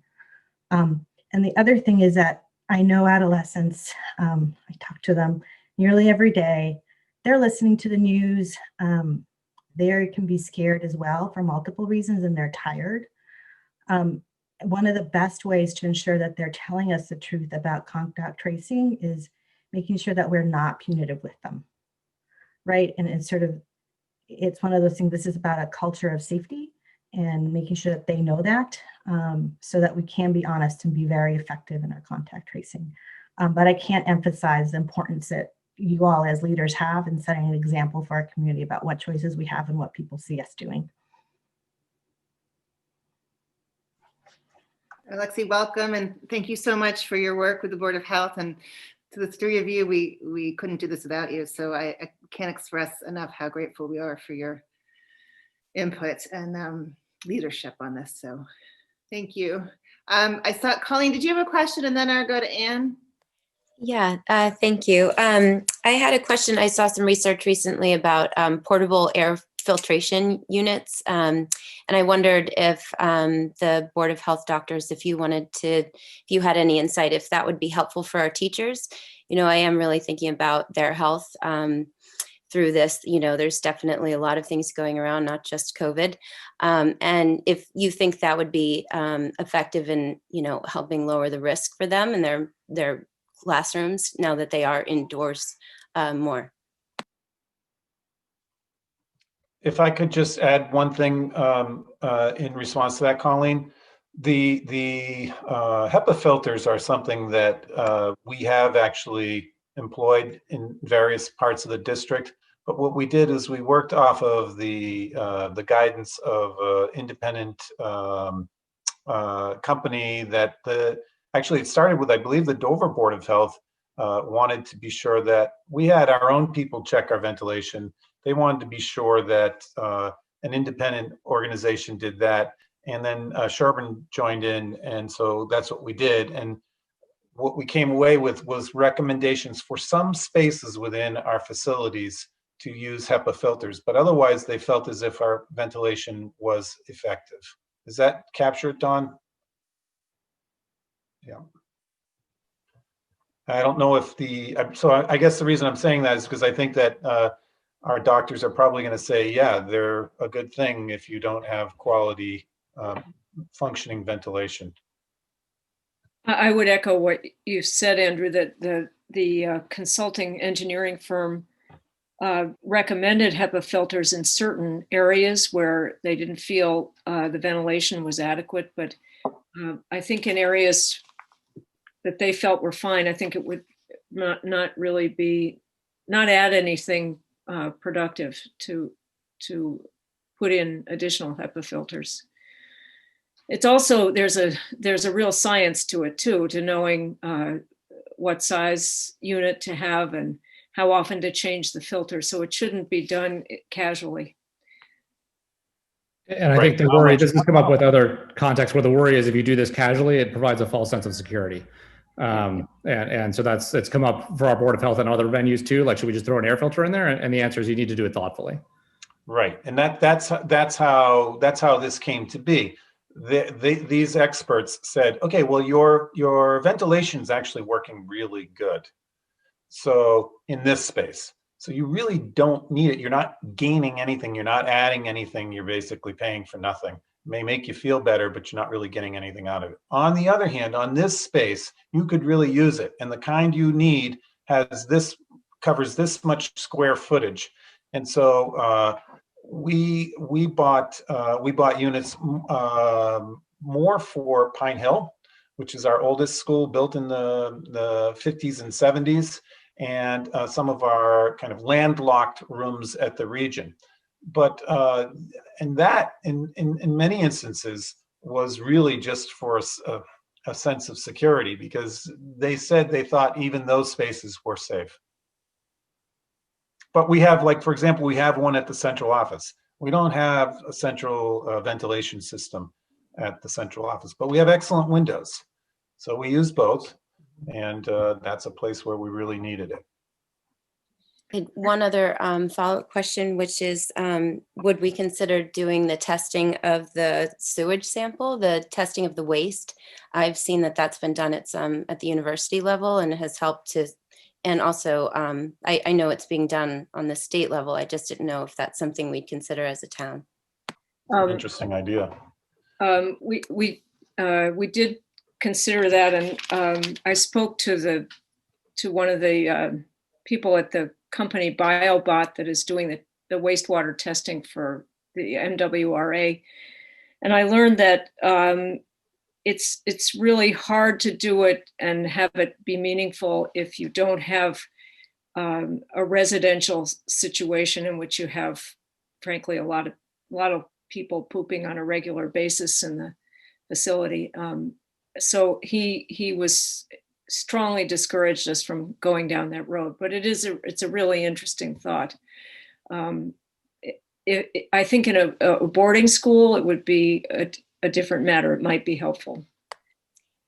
And the other thing is that I know adolescents, I talk to them nearly every day. They're listening to the news. They can be scared as well for multiple reasons, and they're tired. One of the best ways to ensure that they're telling us the truth about contact tracing is making sure that we're not punitive with them, right? And it's one of those things, this is about a culture of safety and making sure that they know that, so that we can be honest and be very effective in our contact tracing. But I can't emphasize the importance that you all as leaders have in setting an example for our community about what choices we have and what people see us doing. Alexi, welcome, and thank you so much for your work with the Board of Health. And to the 3 of you, we couldn't do this without you. So I can't express enough how grateful we are for your input and leadership on this. So thank you. I saw, Colleen, did you have a question? And then I'll go to Anne. Yeah, thank you. I had a question. I saw some research recently about portable air filtration units. And I wondered if the Board of Health doctors, if you had any insight, if that would be helpful for our teachers. I am really thinking about their health through this. There's definitely a lot of things going around, not just COVID. And if you think that would be effective in, helping lower the risk for them and their classrooms now that they are indoors more. If I could just add one thing in response to that, Colleen, the HEPA filters are something that we have actually employed in various parts of the district. But what we did is we worked off of the guidance of independent company that actually it started with, I believe, the Dover Board of Health wanted to be sure that we had our own people check our ventilation. They wanted to be sure that an independent organization did that. And then Sherborn joined in. And so that's what we did. And what we came away with was recommendations for some spaces within our facilities to use HEPA filters. But otherwise, they felt as if our ventilation was effective. Does that capture it, Dawn? Yeah. I don't know if so I guess the reason I'm saying that is because I think that our doctors are probably going to say, yeah, they're a good thing if you don't have quality functioning ventilation. I would echo what you said, Andrew, that the consulting engineering firm recommended HEPA filters in certain areas where they didn't feel the ventilation was adequate. But I think in areas that they felt were fine, I think it would not add anything productive to put in additional HEPA filters. It's also, there's a real science to it too, to knowing what size unit to have and how often to change the filter. So it shouldn't be done casually. And I think the worry, this has come up with other contexts where the worry is if you do this casually, it provides a false sense of security. And so it's come up for our Board of Health and other venues too. Like, should we just throw an air filter in there? And the answer is you need to do it thoughtfully. Right, and that's how this came to be. These experts said, okay, well, your ventilation is actually working really good. So in this space, so you really don't need it. You're not gaining anything. You're not adding anything. You're basically paying for nothing. It may make you feel better, but you're not really getting anything out of it. On the other hand, on this space, you could really use it, and the kind you need covers this much square footage, and so we bought units more for Pine Hill, which is our oldest school, built in the 50s and 70s, and some of our kind of landlocked rooms at the region. But and that in many instances was really just for a sense of security, because they said they thought even those spaces were safe. But we have, like, for example, we have one at the central office. We don't have a central ventilation system at the central office, but we have excellent windows. So we use both, and that's a place where we really needed it. And one other follow-up question, which is, would we consider doing the testing of the sewage sample, the testing of the waste? I've seen that that's been done at the university level, and it has helped to. And also, I know it's being done on the state level. I just didn't know if that's something we'd consider as a town. Interesting idea. We did consider that, and I spoke to one of the people at the company biobot that is doing the wastewater testing for the MWRA, and I learned that it's really hard to do it and have it be meaningful if you don't have a residential situation in which you have, frankly, a lot of people pooping on a regular basis in the facility. So he was strongly discouraged us from going down that road. But it's a really interesting thought. I think in a boarding school, it would be a different matter. It might be helpful.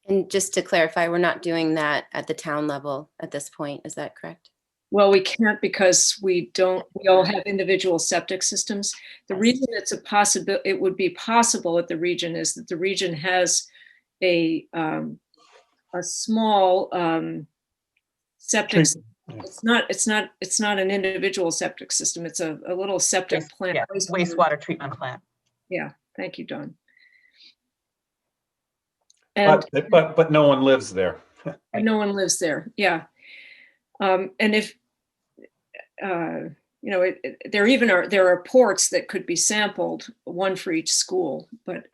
And just to clarify, we're not doing that at the town level at this point. Is that correct? Well, we can't, because we all have individual septic systems. The reason it would be possible at the region is that the region has a small septic. It's not an individual septic system. It's a little septic plant. Yeah, wastewater treatment plant. Yeah, thank you, Dawn. But no one lives there. And no one lives there. Yeah. And if there are ports that could be sampled, one for each school, but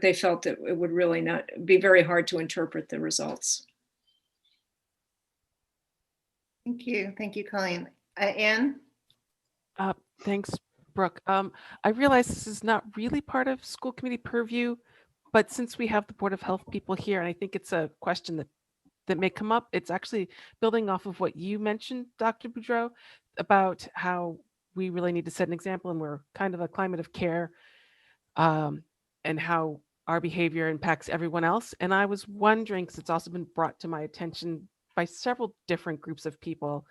they felt that it would really not be very hard to interpret the results. Thank you, Colleen. Anne? Thanks, Brooke. I realize this is not really part of school committee purview, but since we have the Board of Health people here, and I think it's a question that may come up, it's actually building off of what you mentioned, Dr. Boudreau, about how we really need to set an example, and we're kind of a climate of care, and how our behavior impacts everyone else. And I was wondering, because it's also been brought to my attention by several different groups of people,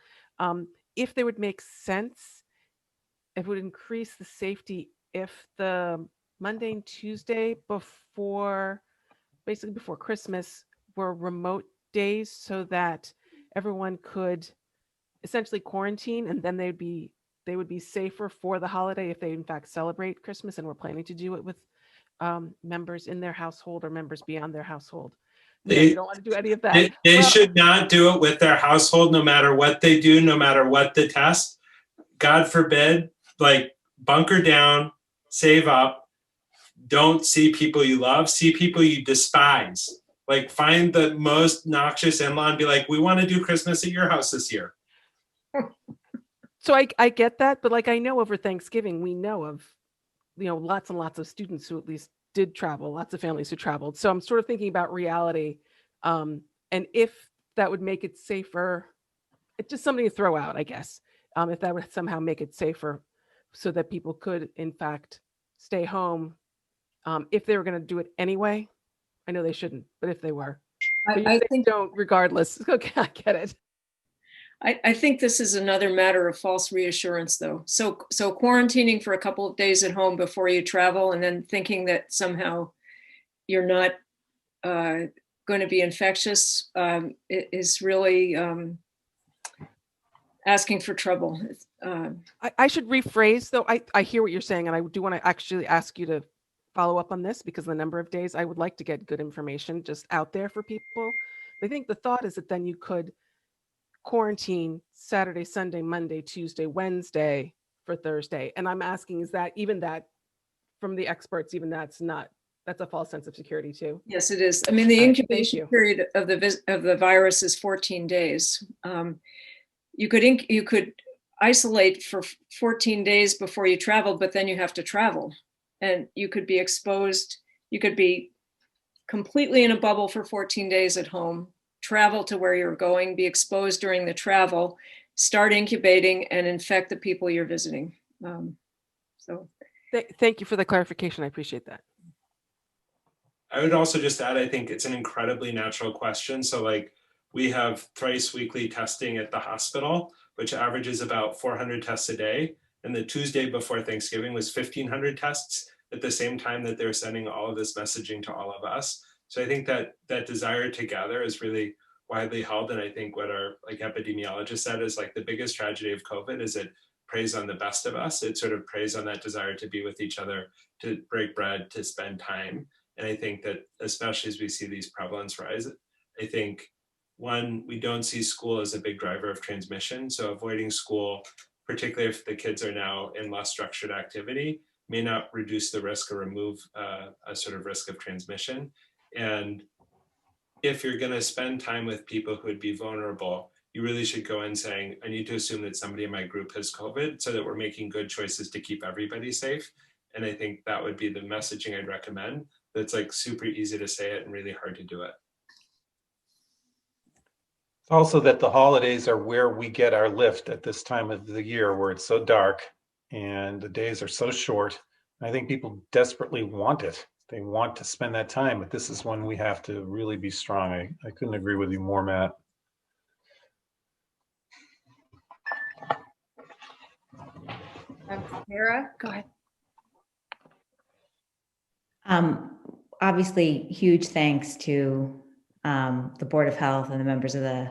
if they would make sense, it would increase the safety if the Monday and Tuesday before Christmas were remote days, so that everyone could essentially quarantine, and then they would be safer for the holiday if they in fact celebrate Christmas and were planning to do it with members in their household or members beyond their household. They don't want to do any of that. They should not do it with their household, no matter what they do, no matter what the test. God forbid, like, bunker down, save up, don't see people you love, see people you despise. Like, find the most noxious in-law and be like, we want to do Christmas at your house this year. So I get that, but like, I know over Thanksgiving, we know of, lots and lots of students who at least did travel, lots of families who traveled. So I'm sort of thinking about reality. And if that would make it safer, it's just something to throw out, I guess. If that would somehow make it safer so that people could, in fact, stay home, if they were going to do it anyway. I know they shouldn't, but if they were, But you I say think don't regardless. Okay, I get it. I think this is another matter of false reassurance, though. So quarantining for a couple of days at home before you travel, and then thinking that somehow you're not going to be infectious is really asking for trouble. I should rephrase though. I hear what you're saying, and I do want to actually ask you to follow up on this because the number of days I would like to get good information just out there for people. I think the thought is that then you could quarantine Saturday, Sunday, Monday, Tuesday, Wednesday for Thursday. And I'm asking, is that even that from the experts, even that's a false sense of security too? Yes, it is. I mean, the All right, incubation period of the virus is 14 days. You could isolate for 14 days before you travel, but then you have to travel, and you could be exposed. You could be completely in a bubble for 14 days at home, travel to where you're going, be exposed during the travel, start incubating, and infect the people you're visiting. Thank you for the clarification. I appreciate that. I would also just add, I think it's an incredibly natural question. So like we have thrice weekly testing at the hospital, which averages about 400 tests a day. And the Tuesday before Thanksgiving was 1,500 tests at the same time that they're sending all of this messaging to all of us. So I think that desire to gather is really widely held. And I think what our epidemiologist said is like the biggest tragedy of COVID is it preys on the best of us. It sort of preys on that desire to be with each other, to break bread, to spend time. And I think that especially as we see these prevalence rise, I think one, we don't see school as a big driver of transmission. So avoiding school, particularly if the kids are now in less structured activity, may not reduce the risk or remove a sort of risk of transmission. And if you're going to spend time with people who would be vulnerable, you really should go in saying, I need to assume that somebody in my group has COVID so that we're making good choices to keep everybody safe. And I think that would be the messaging I'd recommend. That's like super easy to say it and really hard to do it. Also that the holidays are where we get our lift at this time of the year where it's so dark and the days are so short. I think people desperately want it. They want to spend that time, but this is when we have to really be strong. I couldn't agree with you more, Matt. Sarah, go ahead. Obviously, huge thanks to the Board of Health and the members of the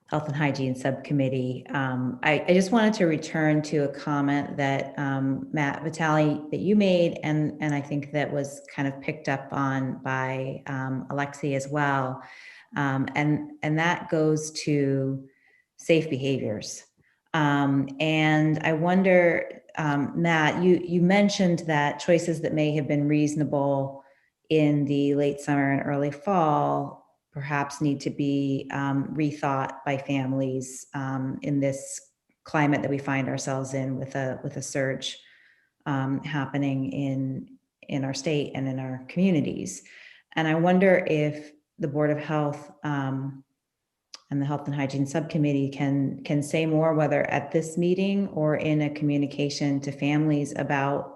Health and Hygiene Subcommittee. I just wanted to return to a comment that Matt Vitale, that you made, and I think that was kind of picked up on by Alexi as well. And that goes to safe behaviors. And I wonder, Matt, you mentioned that choices that may have been reasonable in the late summer and early fall perhaps need to be rethought by families in this climate that we find ourselves in with a surge happening in our state and in our communities. And I wonder if the Board of Health and the Health and Hygiene Subcommittee can say more, whether at this meeting or in a communication to families, about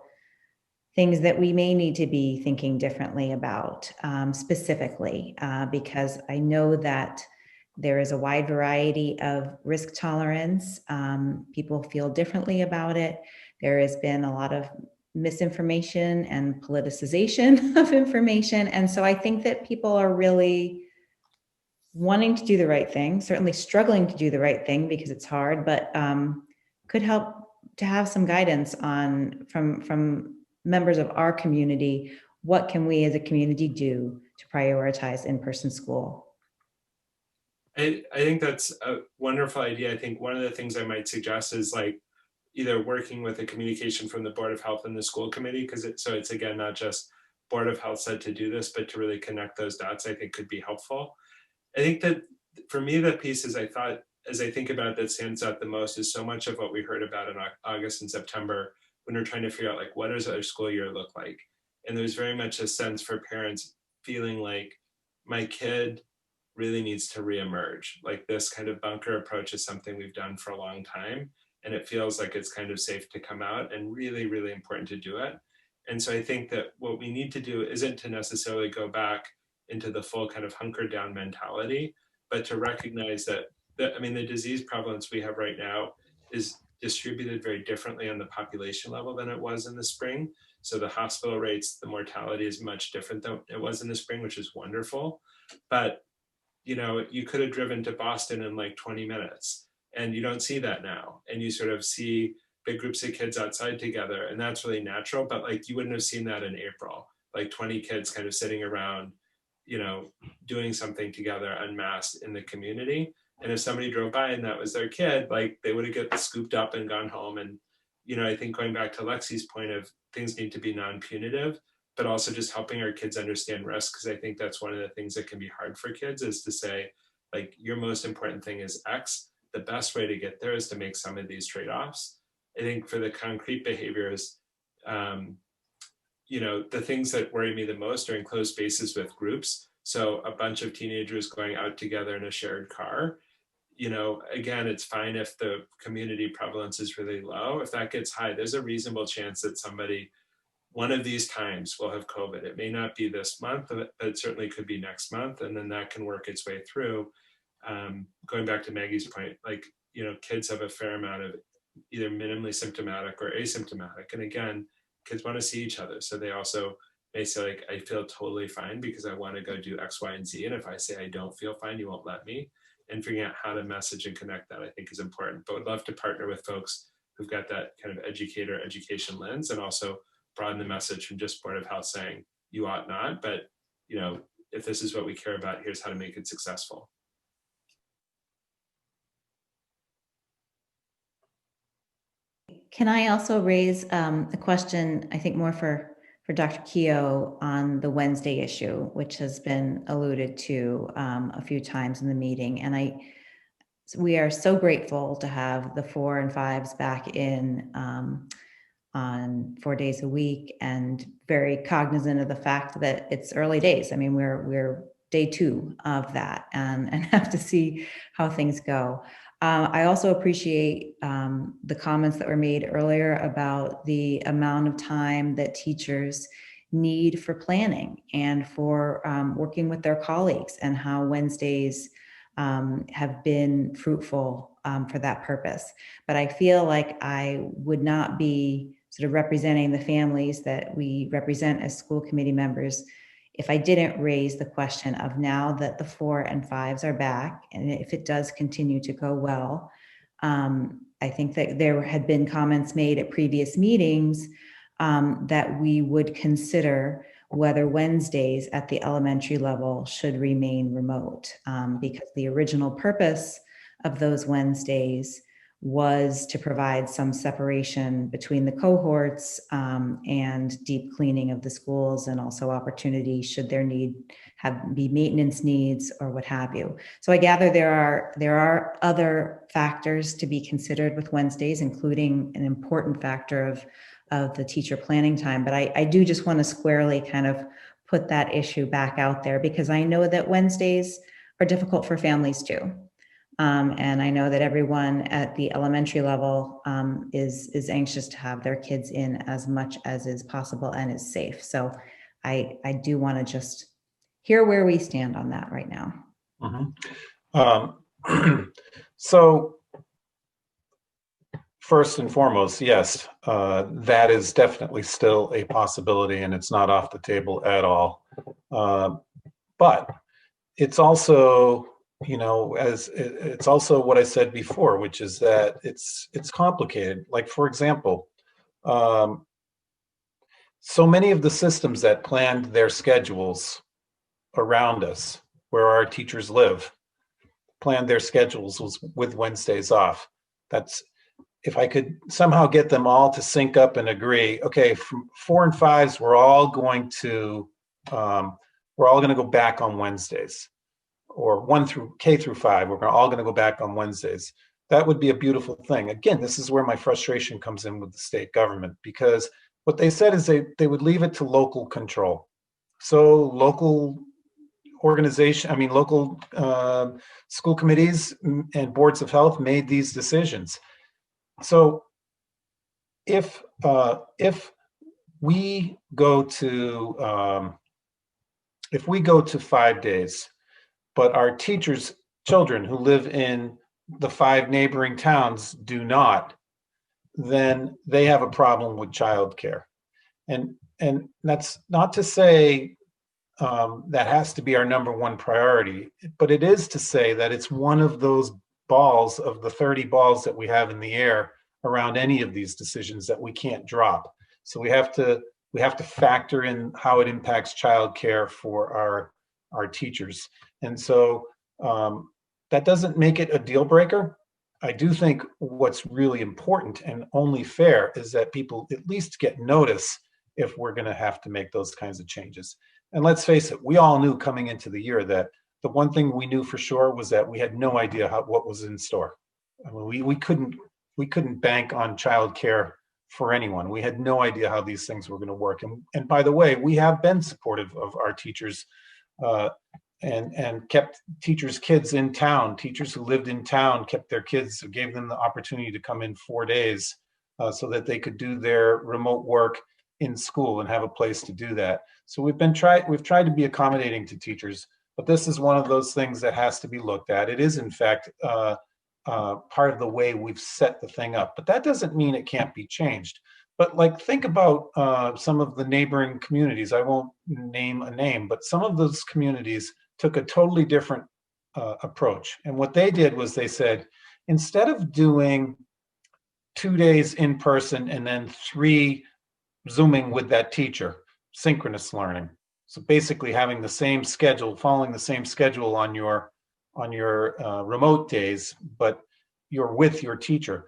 things that we may need to be thinking differently about specifically, because I know that there is a wide variety of risk tolerance. People feel differently about it. There has been a lot of misinformation and politicization of information. And so I think that people are really wanting to do the right thing, certainly struggling to do the right thing because it's hard, but could help to have some guidance on from members of our community. What can we as a community do to prioritize in-person school? I think that's a wonderful idea. I think one of the things I might suggest is like either working with a communication from the Board of Health and the school committee, because it's again, not just Board of Health said to do this, but to really connect those dots, I think could be helpful. I think that for me, the pieces I thought, as I think about it, that stands out the most is so much of what we heard about in August and September when we're trying to figure out like, what does our school year look like? And there's very much a sense for parents feeling like my kid really needs to reemerge. Like this kind of bunker approach is something we've done for a long time. And it feels like it's kind of safe to come out and really, really important to do it. And so I think that what we need to do isn't to necessarily go back into the full kind of hunker down mentality, but to recognize that, I mean, the disease prevalence we have right now is distributed very differently on the population level than it was in the spring. So the hospital rates, the mortality is much different than it was in the spring, which is wonderful. But, you know, you could have driven to Boston in like 20 minutes and you don't see that now. And you sort of see big groups of kids outside together, and that's really natural, but like you wouldn't have seen that in April, like 20 kids kind of sitting around, you know, doing something together unmasked in the community. And if somebody drove by and that was their kid, like they would have get scooped up and gone home. And, you know, I think going back to Lexi's point of things need to be non-punitive, but also just helping our kids understand risk. Because I think that's one of the things that can be hard for kids, is to say, like, your most important thing is X. The best way to get there is to make some of these trade-offs. I think for the concrete behaviors, you know, the things that worry me the most are enclosed spaces with groups. So a bunch of teenagers going out together in a shared car. You know, again, it's fine if the community prevalence is really low. If that gets high, there's a reasonable chance that somebody, one of these times, will have COVID. It may not be this month, but it certainly could be next month. And then that can work its way through. Going back to Maggie's point, like, you know, kids have a fair amount of either minimally symptomatic or asymptomatic. And again, kids want to see each other. So they also may say, like, I feel totally fine because I want to go do X, Y, and Z. And if I say I don't feel fine, you won't let me. And figuring out how to message and connect that, I think, is important. But would love to partner with folks who've got that kind of education lens, and also broaden the message from just Board of Health saying you ought not, but, you know, if this is what we care about, here's how to make it successful. Can I also raise a question, I think more for Dr. Keogh, on the Wednesday issue, which has been alluded to a few times in the meeting. And we are so grateful to have the 4 and 5s back in on 4 days a week, and very cognizant of the fact that it's early days. I mean, we're day 2 of that, and have to see how things go. I also appreciate the comments that were made earlier about the amount of time that teachers need for planning and for working with their colleagues, and how Wednesdays have been fruitful for that purpose. But I feel like I would not be sort of representing the families that we represent as school committee members if I didn't raise the question of, now that the 4 and 5s are back, and if it does continue to go well, I think that there had been comments made at previous meetings that we would consider whether Wednesdays at the elementary level should remain remote, because the original purpose of those Wednesdays was to provide some separation between the cohorts and deep cleaning of the schools, and also opportunity should there be maintenance needs or what have you. So I gather there are other factors to be considered with Wednesdays, including an important factor of the teacher planning time. But I do just want to squarely kind of put that issue back out there, because I know that Wednesdays are difficult for families too. And I know that everyone at the elementary level is anxious to have their kids in as much as is possible and is safe. So I do want to just hear where we stand on that right now. Mm-hmm. So first and foremost, yes, that is definitely still a possibility, and it's not off the table at all. But it's also, you know, as it's also what I said before, which is that it's complicated. Like, for example, so many of the systems that planned their schedules around us, where our teachers live, planned their schedules with Wednesdays off. That's, if I could somehow get them all to sync up and agree, okay, from 4 and 5s, we're all going to go back on Wednesdays. Or K through 5, we're all going to go back on Wednesdays. That would be a beautiful thing. Again, this is where my frustration comes in with the state government, because what they said is they would leave it to local control. So local local school committees and boards of health made these decisions. So if we go to if we go to 5 days, but our teachers' children who live in the 5 neighboring towns do not, then they have a problem with childcare. And that's not to say that has to be our number one priority, but it is to say that it's one of those balls of the 30 balls that we have in the air around any of these decisions that we can't drop. So we have to factor in how it impacts childcare for our teachers. And so that doesn't make it a deal breaker. I do think what's really important and only fair is that people at least get notice if we're going to have to make those kinds of changes. And let's face it, we all knew coming into the year that the one thing we knew for sure was that we had no idea what was in store. I mean, we couldn't bank on childcare for anyone. We had no idea how these things were going to work. And by the way, we have been supportive of our teachers and kept teachers' kids in town. Teachers who lived in town kept their kids, gave them the opportunity to come in 4 days so that they could do their remote work in school and have a place to do that. So we've tried to be accommodating to teachers, but this is one of those things that has to be looked at. It is in fact part of the way we've set the thing up, but that doesn't mean it can't be changed. But like, think about some of the neighboring communities. I won't name a name, but some of those communities took a totally different approach. And what they did was they said, instead of doing 2 days in person and then 3 Zooming with that teacher, synchronous learning. So basically having the same schedule, following the same schedule on your remote days, but you're with your teacher.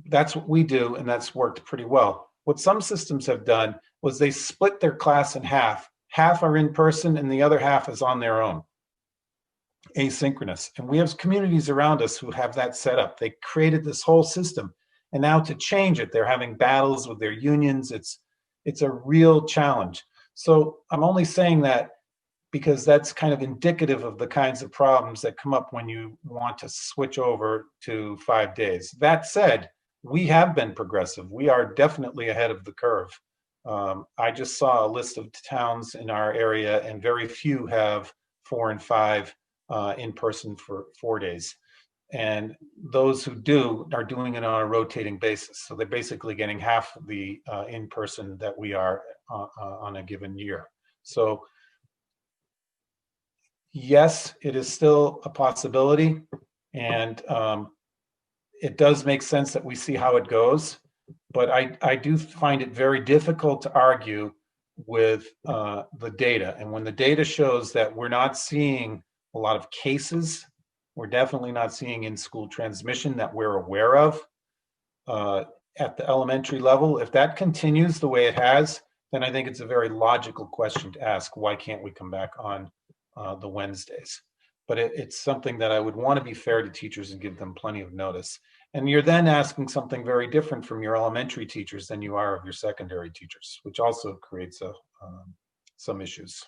That's what we do, and that's worked pretty well. What some systems have done was they split their class in half. Half are in person and the other half is on their own, asynchronous. And we have communities around us who have that set up. They created this whole system. And now to change it, they're having battles with their unions. It's a real challenge. So I'm only saying that because that's kind of indicative of the kinds of problems that come up when you want to switch over to 5 days. That said, we have been progressive. We are definitely ahead of the curve. I just saw a list of towns in our area, and very few have 4 and 5 in person for 4 days. And those who do are doing it on a rotating basis. So they're basically getting half the in-person that we are on a given year. So yes, it is still a possibility. And it does make sense that we see how it goes. But I do find it very difficult to argue with the data. And when the data shows that we're not seeing a lot of cases, we're definitely not seeing in-school transmission that we're aware of at the elementary level. If that continues the way it has, then I think it's a very logical question to ask, why can't we come back on the Wednesdays? But it's something that I would want to be fair to teachers and give them plenty of notice. And you're then asking something very different from your elementary teachers than you are of your secondary teachers, which also creates some issues.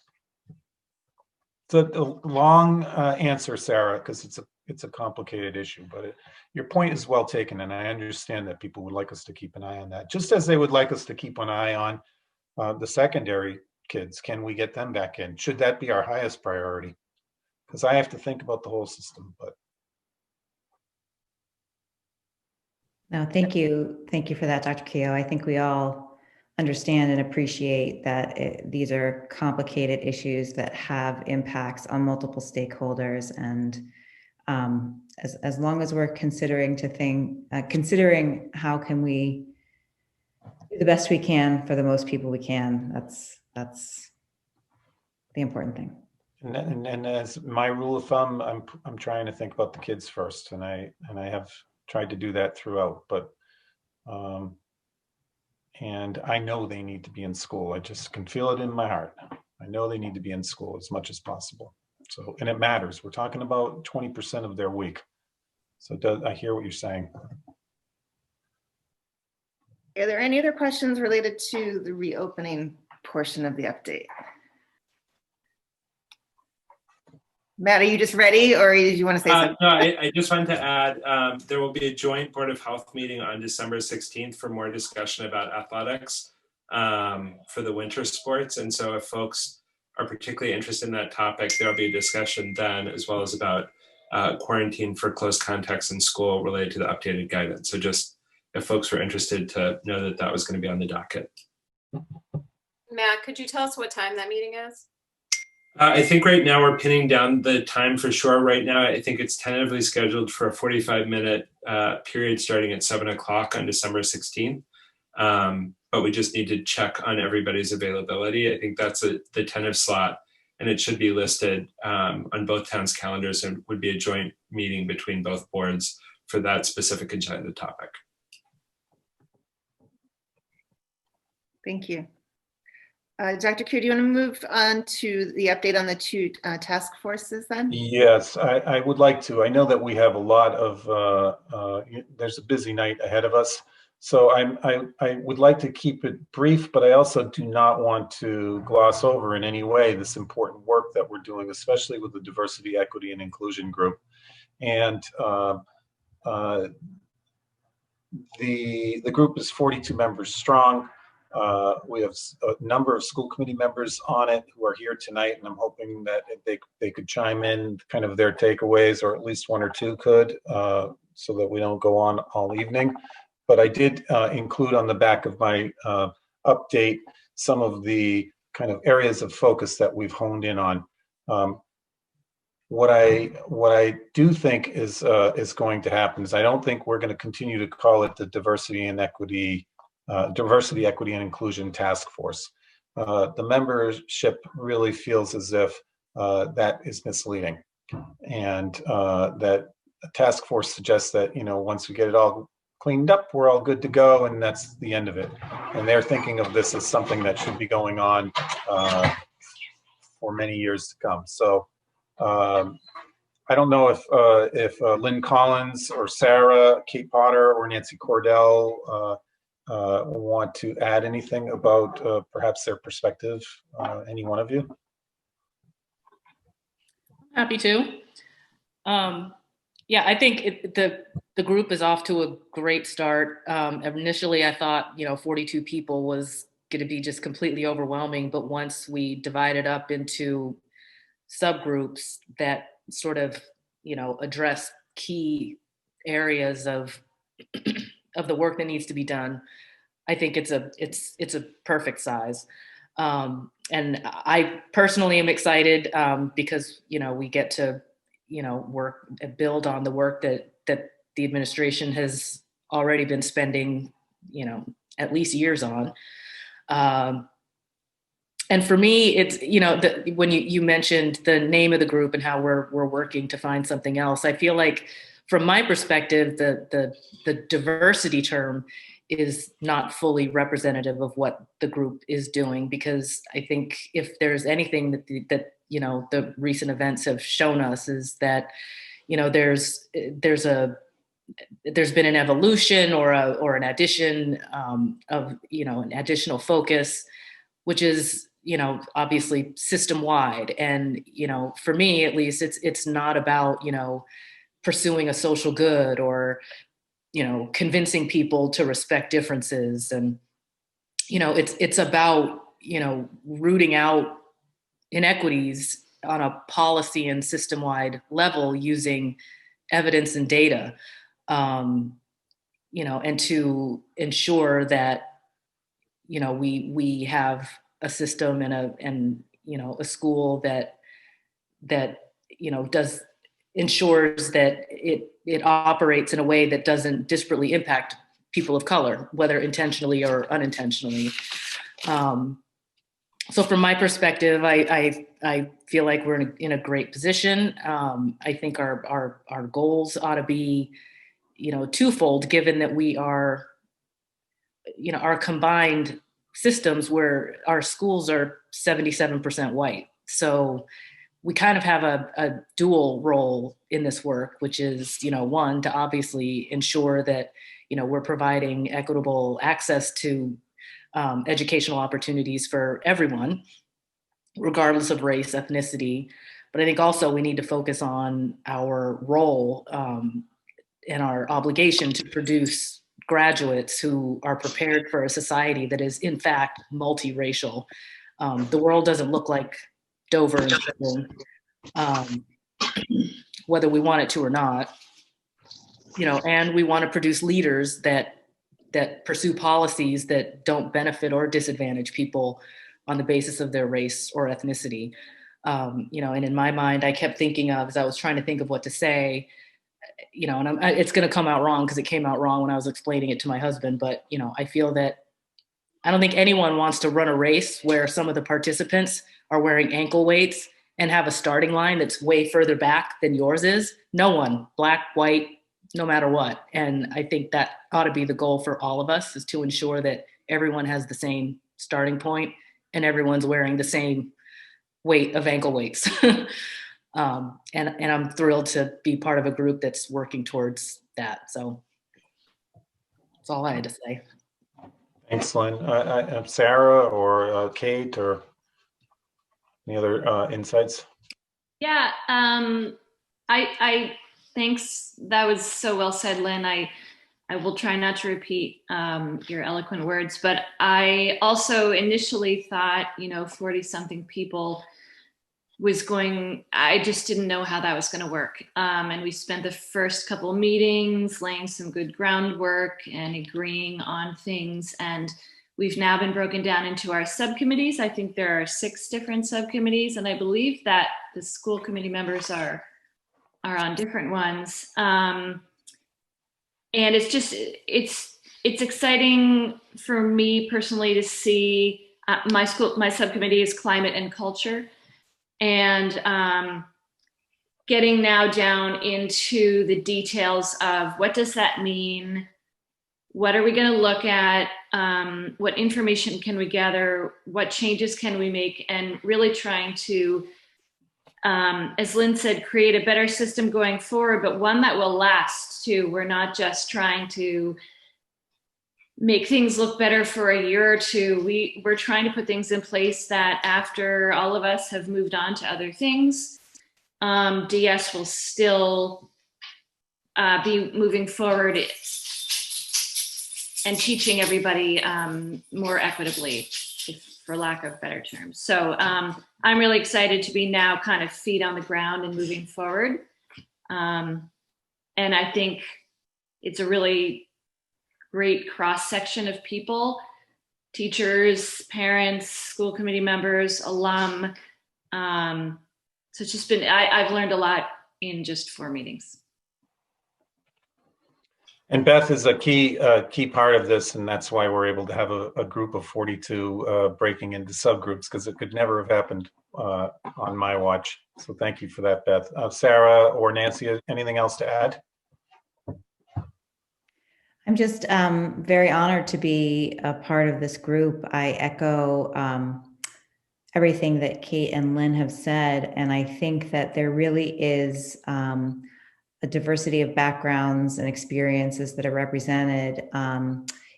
It's a long answer, Sarah, because it's a complicated issue, but your point is well taken, and I understand that people would like us to keep an eye on that, just as they would like us to keep an eye on the secondary kids. Can we get them back in? Should that be our highest priority? Because I have to think about the whole system. But no, thank you for that, Dr. Keogh. I think we all understand and appreciate that these are complicated issues that have impacts on multiple stakeholders, and as long as we're considering how can we do the best we can for the most people we can, that's the important thing. And as my rule of thumb, I'm trying to think about the kids first, and I have tried to do that throughout, but and I know they need to be in school. I just can feel it in my heart. I know they need to be in school as much as possible. So, and it matters. We're talking about 20% of their week. So I hear what you're saying. Are there any other questions related to the reopening portion of the update? Matt, are you just ready, or did you want to say something? No, I just wanted to add, there will be a joint Board of Health meeting on December 16th for more discussion about athletics for the winter sports. And so if folks are particularly interested in that topic, there'll be a discussion then, as well as about quarantine for close contacts in school related to the updated guidance. So just if folks were interested to know that that was going to be on the docket. Matt, could you tell us what time that meeting is? I think right now we're pinning down the time for sure. Right now, I think it's tentatively scheduled for a 45-minute period starting at 7 o'clock on December 16th. But we just need to check on everybody's availability. I think that's the tentative slot, and it should be listed on both towns' calendars and would be a joint meeting between both boards for that specific agenda topic. Thank you. Dr. Kier, do you want to move on to the update on the two task forces then? Yes, I would like to. I know that we have a lot of, there's a busy night ahead of us. So I would like to keep it brief, but I also do not want to gloss over in any way this important work that we're doing, especially with the diversity, equity, and inclusion group. And the group is 42 members strong. We have a number of school committee members on it who are here tonight, and I'm hoping that they could chime in kind of their takeaways, or at least one or two could, so that we don't go on all evening. But I did include on the back of my update some of the kind of areas of focus that we've honed in on. What I do think is going to happen is I don't think we're going to continue to call it the Diversity, Equity, and Inclusion Task Force. The membership really feels as if that is misleading, and that a task force suggests that, you know, once we get it all cleaned up, we're all good to go, and that's the end of it. And they're thinking of this as something that should be going on for many years to come. So I don't know if Lynn Collins or Sarah, Kate Potter, or Nancy Cordell want to add anything about perhaps their perspective, any one of you? Happy to. Yeah, I think the group is off to a great start. Initially, I thought, 42 people was going to be just completely overwhelming. But once we divided up into subgroups that sort of, address key areas of the work that needs to be done, I think it's a perfect size. And I personally am excited because, we get to work and build on the work that the administration has already been spending, at least years on. And for me, it's, when you mentioned the name of the group and how we're working to find something else, I feel like from my perspective, the diversity term is not fully representative of what the group is doing, because I think if there's anything that the recent events have shown us is that, there's been an evolution or an addition of, an additional focus, which is, obviously system wide. And, for me, at least, it's not about, pursuing a social good or, convincing people to respect differences. And, it's about, rooting out inequities on a policy and system-wide level using evidence and data, and to ensure that, we have a system and a school that ensures that it operates in a way that doesn't disparately impact people of color, whether intentionally or unintentionally. So from my perspective, I feel like we're in a great position. I think our goals ought to be, twofold, given that we are, our combined systems where our schools are 77% white. So we kind of have a dual role in this work, which is, one, to obviously ensure that, we're providing equitable access to educational opportunities for everyone, regardless of race, ethnicity. But I think also we need to focus on our role and our obligation to produce graduates who are prepared for a society that is in fact multiracial. The world doesn't look like Dover and Sherborn, whether we want it to or not. And we want to produce leaders that pursue policies that don't benefit or disadvantage people on the basis of their race or ethnicity. And in my mind, I kept thinking of, as I was trying to think of what to say, and it's going to come out wrong because it came out wrong when I was explaining it to my husband. But, I feel that I don't think anyone wants to run a race where some of the participants are wearing ankle weights and have a starting line that's way further back than yours is. No one, black, white, no matter what. And I think that ought to be the goal for all of us, is to ensure that everyone has the same starting point and everyone's wearing the same weight of ankle weights. And I'm thrilled to be part of a group that's working towards that. So that's all I had to say. Thanks, Lynn. Sarah or Kate or any other insights? Yeah, I thanks. That was so well said, Lynn. I will try not to repeat your eloquent words, but I also initially thought, 40 something people I just didn't know how that was going to work. And we spent the first couple of meetings laying some good groundwork and agreeing on things. And we've now been broken down into our subcommittees. I think there are 6 different subcommittees, and I believe that the school committee members are on different ones. And it's exciting for me personally to see my subcommittee is climate and culture. And getting now down into the details of what does that mean? What are we going to look at? What information can we gather? What changes can we make? And really trying to, as Lynn said, create a better system going forward, but one that will last too. We're not just trying to make things look better for a year or two. We're trying to put things in place that after all of us have moved on to other things, DS will still be moving forward and teaching everybody more equitably, for lack of better terms. So I'm really excited to be now kind of feet on the ground and moving forward. And I think it's a really great cross-section of people, teachers, parents, school committee members, alum. So it's just been, I've learned a lot in just 4 meetings. And Beth is a key part of this, and that's why we're able to have a group of 42 breaking into subgroups, because it could never have happened on my watch. So thank you for that, Beth. Sarah or Nancy, anything else to add? I'm just very honored to be a part of this group. I echo everything that Kate and Lynn have said, and I think that there really is a diversity of backgrounds and experiences that are represented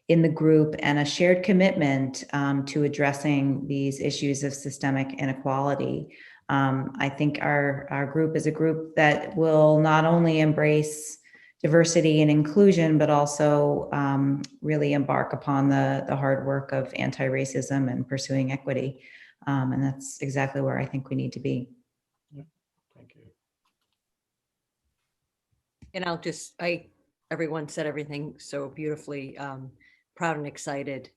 in the group, and a shared commitment to addressing these issues of systemic inequality. I think our group is a group that will not only embrace diversity and inclusion, but also really embark upon the hard work of anti-racism and pursuing equity. And that's exactly where I think we need to be. Thank you. And everyone said everything so beautifully. Proud and excited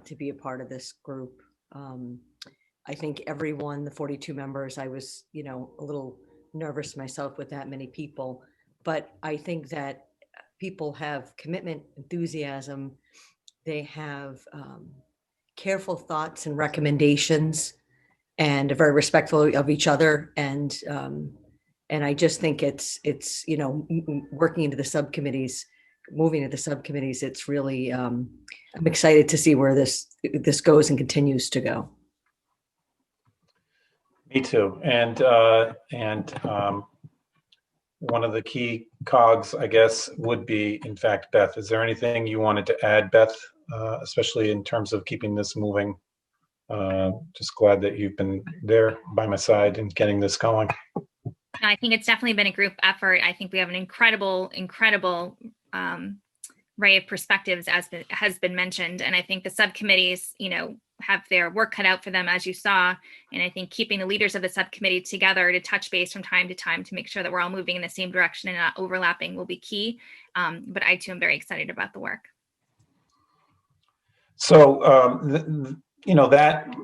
to be a part of this group. I think everyone, the 42 members, I was, a little nervous myself with that many people, but I think that people have commitment, enthusiasm. They have careful thoughts and recommendations, and are very respectful of each other. And I just think it's working into the subcommittees, moving to the subcommittees. It's really I'm excited to see where this goes and continues to go. Me too. And one of the key cogs, I guess, would be, in fact, Beth. Is there anything you wanted to add, Beth, especially in terms of keeping this moving? Just glad that you've been there by my side and getting this going. I think it's definitely been a group effort. I think we have an incredible array of perspectives, as has been mentioned. And I think the subcommittees, have their work cut out for them, as you saw. And I think keeping the leaders of the subcommittee together to touch base from time to time to make sure that we're all moving in the same direction and not overlapping will be key. But I too am very excited about the work. So, that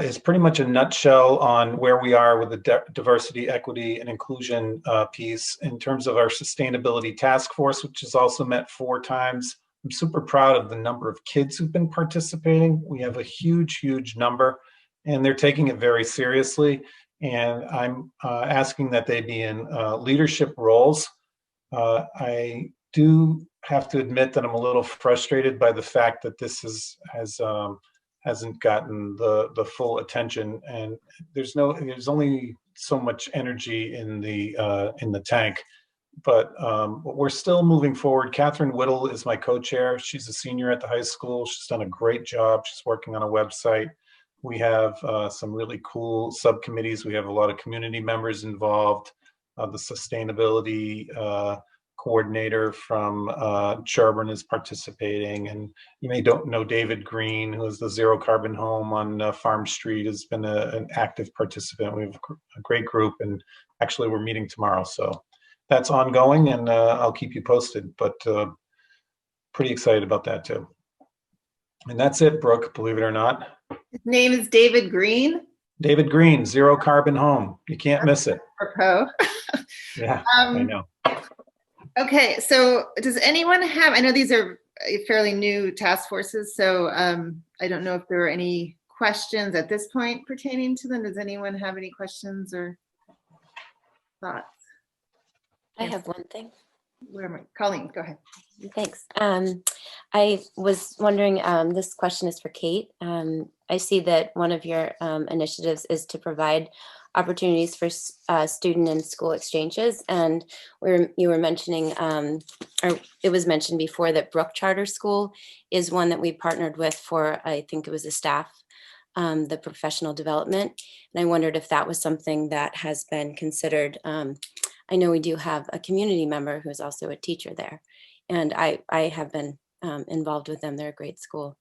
is pretty much a nutshell on where we are with the diversity, equity, and inclusion piece. In terms of our sustainability task force, which has also met 4 times, I'm super proud of the number of kids who've been participating. We have a huge number, and they're taking it very seriously. And I'm asking that they be in leadership roles. I do have to admit that I'm a little frustrated by the fact that this hasn't gotten the full attention, and there's only so much energy in the tank. But we're still moving forward. Catherine Whittle is my co-chair. She's a senior at the high school. She's done a great job. She's working on a website. We have some really cool subcommittees. We have a lot of community members involved. The sustainability coordinator from Sherborn is participating, and you may don't know David Green, who is the Zero Carbon Home on Farm Street, has been an active participant. We have a great group, and actually we're meeting tomorrow, so that's ongoing, and I'll keep you posted, but pretty excited about that too. And that's it, Brooke, believe it or not. His name is David Green. David Green, Zero Carbon Home. You can't miss it. Apropos. Yeah, I know. Okay, so does anyone have, I know these are fairly new task forces, so I don't know if there are any questions at this point pertaining to them. Does anyone have any questions or thoughts? I have one thing. Where am I? Colleen, go ahead. Thanks. I was wondering, this question is for Kate. I see that one of your initiatives is to provide opportunities for student and school exchanges. And you were mentioning, or it was mentioned before, that Brook Charter School is one that we partnered with for, I think it was a staff, the professional development. And I wondered if that was something that has been considered. I know we do have a community member who's also a teacher there, and I have been involved with them. They're a great school.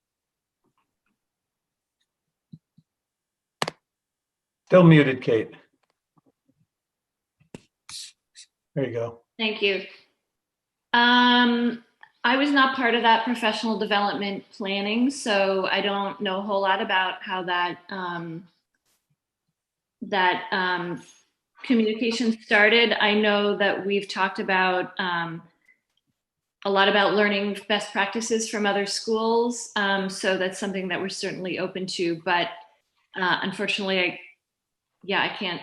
Still muted, Kate. There you go. Thank you. I was not part of that professional development planning, so I don't know a whole lot about how that communication started. I know that we've talked about a lot about learning best practices from other schools, so that's something that we're certainly open to. But unfortunately, I can't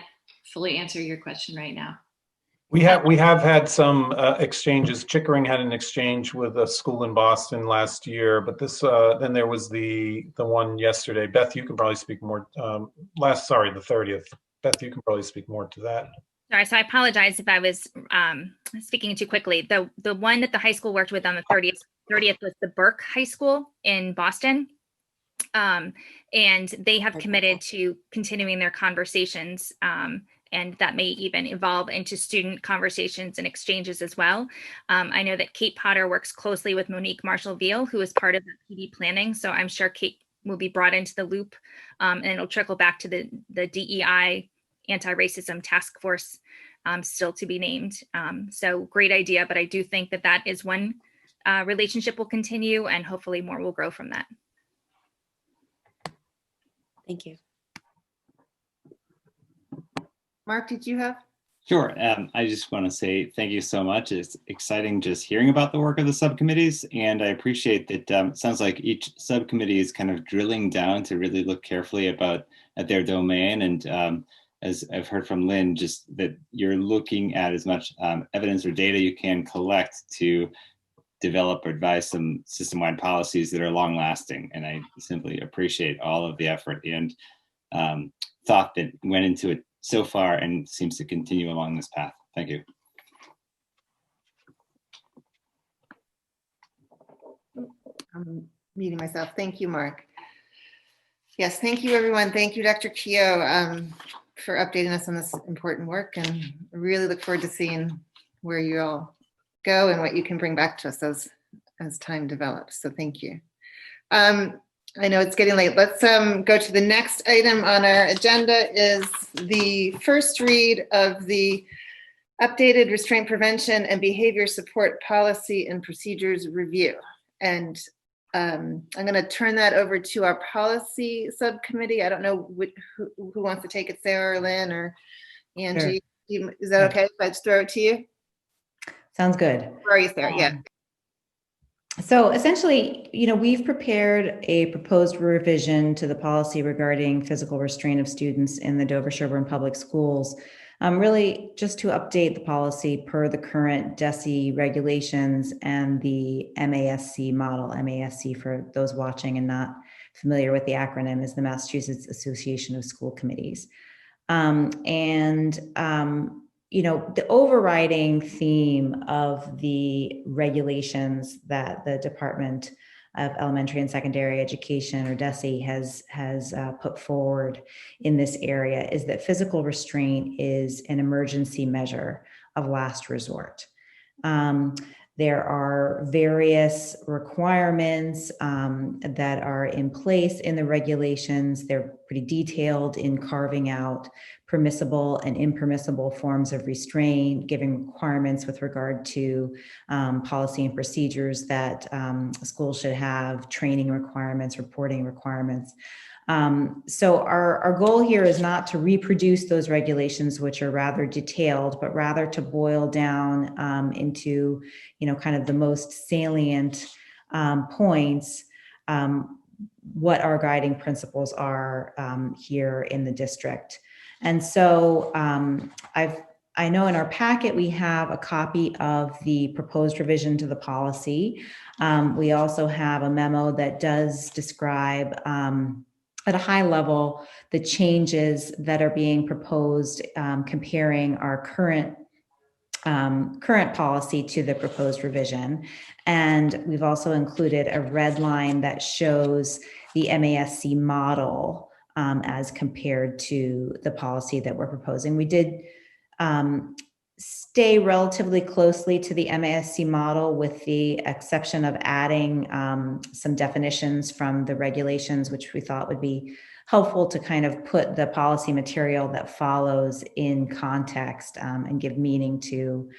fully answer your question right now. We have had some exchanges. Chickering had an exchange with a school in Boston last year, but this then there was the one yesterday. Beth, you can probably speak more. The 30th. Beth, you can probably speak more to that. Sorry, so I apologize if I was speaking too quickly. The one that the high school worked with on the 30th was the Burke High School in Boston. And they have committed to continuing their conversations, and that may even evolve into student conversations and exchanges as well. I know that Kate Potter works closely with Monique Marshall-Veal, who is part of the PD planning. So I'm sure Kate will be brought into the loop, and it'll trickle back to the DEI anti-racism task force, still to be named. So great idea, but I do think that is one relationship will continue, and hopefully more will grow from that. Thank you. Mark, did you have? Sure. I just want to say thank you so much. It's exciting just hearing about the work of the subcommittees, and I appreciate that it sounds like each subcommittee is kind of drilling down to really look carefully at their domain. And as I've heard from Lynn, just that you're looking at as much evidence or data you can collect to develop or advise some system-wide policies that are long-lasting. And I simply appreciate all of the effort and thought that went into it so far and seems to continue along this path. Thank you. I'm muting myself. Thank you, Mark. Yes, thank you, everyone. Thank you, Dr. Keogh, for updating us on this important work, and I really look forward to seeing where you all go and what you can bring back to us as time develops. So thank you. I know it's getting late. Let's go to the next item on our agenda is the first read of the updated restraint prevention and behavior support policy and procedures review. And I'm going to turn that over to our policy subcommittee. I don't know who wants to take it, Sarah or Lynn or Angie. Is that okay if I just throw it to you? Sounds good. Where are you, Sarah? Yeah. So essentially, we've prepared a proposed revision to the policy regarding physical restraint of students in the Dover-Sherborn Public Schools, really just to update the policy per the current DESE regulations and the MASC model. MASC, for those watching and not familiar with the acronym, is the Massachusetts Association of School Committees. The overriding theme of the regulations that the Department of Elementary and Secondary Education, or DESE, has put forward in this area is that physical restraint is an emergency measure of last resort. There are various requirements that are in place in the regulations. They're pretty detailed in carving out permissible and impermissible forms of restraint, giving requirements with regard to policy and procedures that schools should have, training requirements, reporting requirements. So our goal here is not to reproduce those regulations, which are rather detailed, but rather to boil down into, kind of the most salient points, what our guiding principles are here in the district. And so I know in our packet, we have a copy of the proposed revision to the policy. We also have a memo that does describe at a high level the changes that are being proposed, comparing our current policy to the proposed revision. And we've also included a red line that shows the MASC model as compared to the policy that we're proposing. We did stay relatively closely to the MASC model, with the exception of adding some definitions from the regulations, which we thought would be helpful to kind of put the policy material that follows in context and give meaning to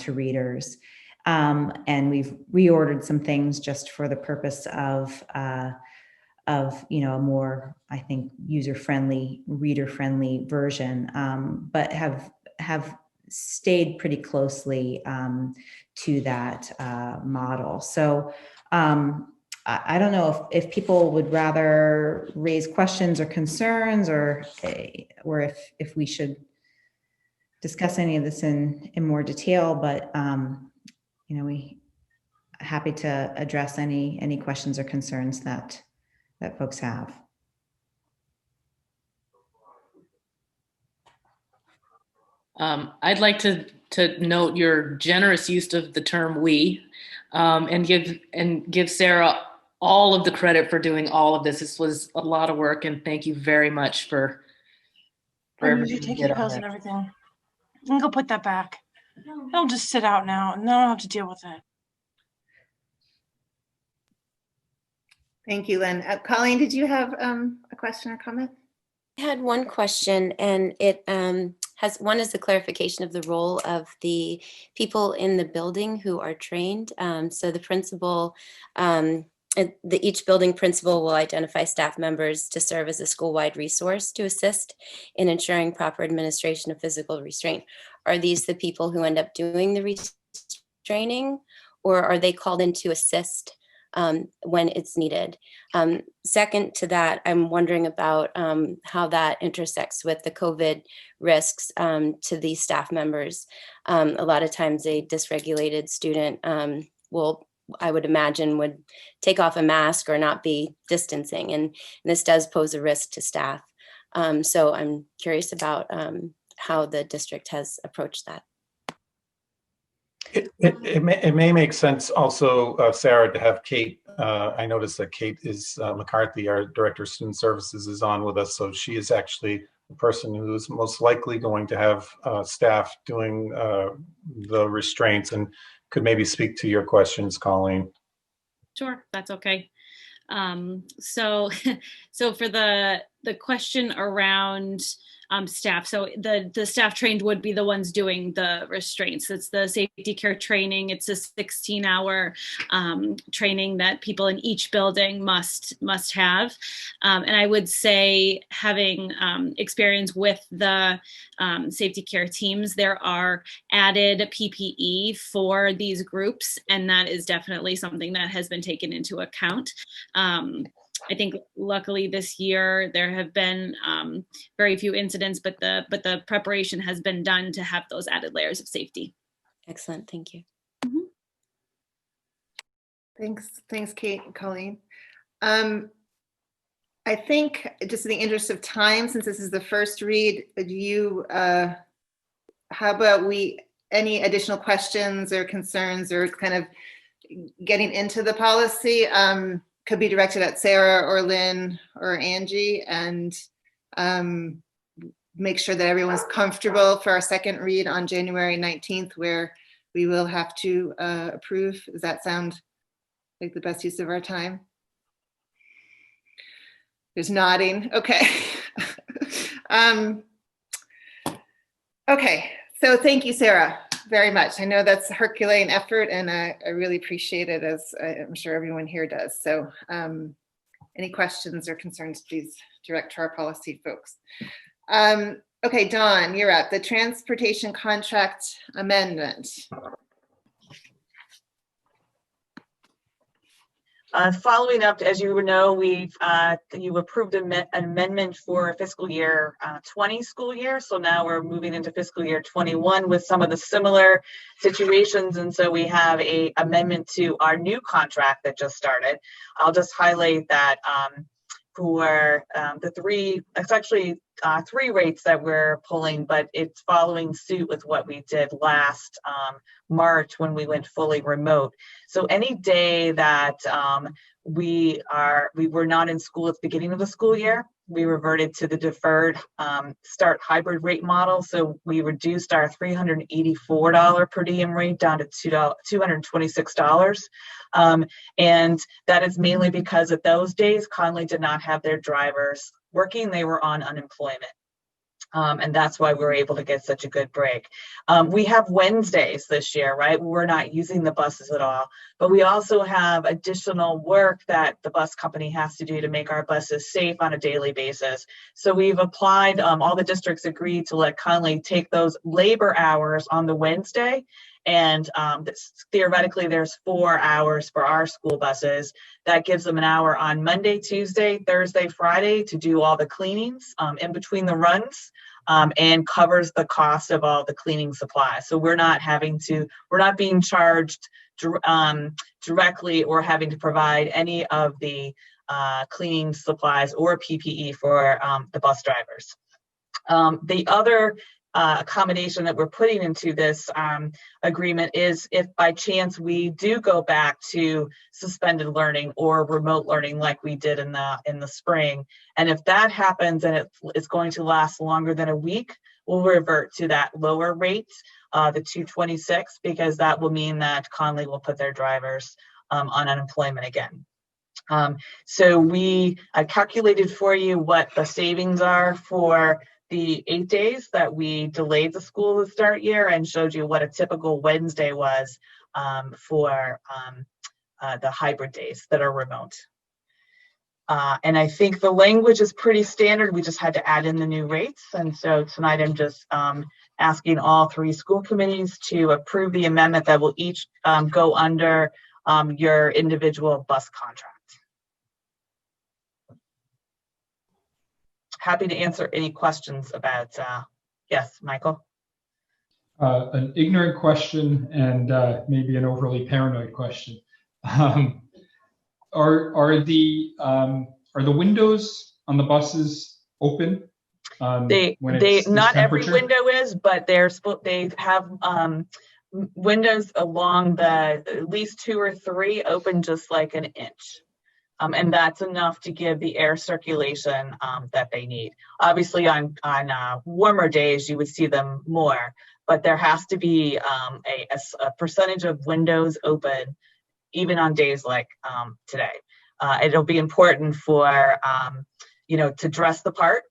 readers. And we've reordered some things just for the purpose of a more, I think, user-friendly, reader-friendly version, but have stayed pretty closely to that model. So I don't know if people would rather raise questions or concerns, or if we should discuss any of this in more detail, but we happy to address any questions or concerns that folks have. I'd like to note your generous use of the term "we," and give Sarah all of the credit for doing all of this. This was a lot of work, and thank you very much for You take your pills and everything. You can go put that back. It'll just sit out now, and then I'll have to deal with it. Thank you, Lynn. Colleen, did you have a question or comment? I had one question, and it one is the clarification of the role of the people in the building who are trained. So the principal, each building principal will identify staff members to serve as a school-wide resource to assist in ensuring proper administration of physical restraint. Are these the people who end up doing the restraining, or are they called in to assist when it's needed? Second to that, I'm wondering about how that intersects with the COVID risks to these staff members. A lot of times a dysregulated student I would imagine, would take off a mask or not be distancing, and this does pose a risk to staff. So I'm curious about how the district has approached that. It may make sense also, Sarah, to have Kate. I noticed that Kate McCarthy, our Director of Student Services, is on with us. So she is actually the person who's most likely going to have staff doing the restraints, and could maybe speak to your questions, Colleen. Sure, that's okay. So for the question around staff, so the staff trained would be the ones doing the restraints. It's the safety care training. It's a 16-hour training that people in each building must have. And I would say, having experience with the safety care teams, there are added PPE for these groups, and that is definitely something that has been taken into account. I think luckily this year there have been very few incidents, but the preparation has been done to have those added layers of safety. Excellent, thank you. Thanks, Kate and Colleen. I think, just in the interest of time, since this is the first read, how about any additional questions or concerns or kind of getting into the policy could be directed at Sarah or Lynn or Angie, and make sure that everyone's comfortable for our second read on January 19th, where we will have to approve. Does that sound like the best use of our time? There's nodding. Okay. Okay. So thank you, Sarah, very much. I know that's a Herculean effort, and I really appreciate it, as I'm sure everyone here does. So any questions or concerns, please direct to our policy folks. Okay, Dawn, you're up. The transportation contract amendment. Following up, as you know, you've approved an amendment for fiscal year 20 school year. So now we're moving into fiscal year 21 with some of the similar situations. And so we have a amendment to our new contract that just started. I'll just highlight that for it's actually 3 rates that we're pulling, but it's following suit with what we did last March when we went fully remote. So any day that we were not in school at the beginning of the school year, we reverted to the deferred start hybrid rate model. So we reduced our $384 per diem rate down to $226. And that is mainly because at those days, Conley did not have their drivers working. They were on unemployment. And that's why we were able to get such a good break. We have Wednesdays this year, right? We're not using the buses at all, but we also have additional work that the bus company has to do to make our buses safe on a daily basis. So we've applied, all the districts agreed to let Conley take those labor hours on the Wednesday. And theoretically, there's 4 hours for our school buses. That gives them an hour on Monday, Tuesday, Thursday, Friday to do all the cleanings in between the runs, and covers the cost of all the cleaning supplies. So we're not being charged directly or having to provide any of the cleaning supplies or PPE for the bus drivers. The other accommodation that we're putting into this agreement is if by chance we do go back to suspended learning or remote learning like we did in the spring, and if that happens and it's going to last longer than a week, we'll revert to that lower rate, the 226, because that will mean that Conley will put their drivers on unemployment again. So we calculated for you what the savings are for the 8 days that we delayed the school to start year, and showed you what a typical Wednesday was for the hybrid days that are remote. And I think the language is pretty standard. We just had to add in the new rates. And so tonight I'm just asking all 3 school committees to approve the amendment that will each go under your individual bus contract. Happy to answer any questions about, yes, Michael? An ignorant question and maybe an overly paranoid question. Are the windows on the buses open? Not every window is, but they have windows along at least 2 or 3 open just like an inch. And that's enough to give the air circulation that they need. Obviously on warmer days, you would see them more, but there has to be a percentage of windows open, even on days like today. it'll be important for, to dress the part,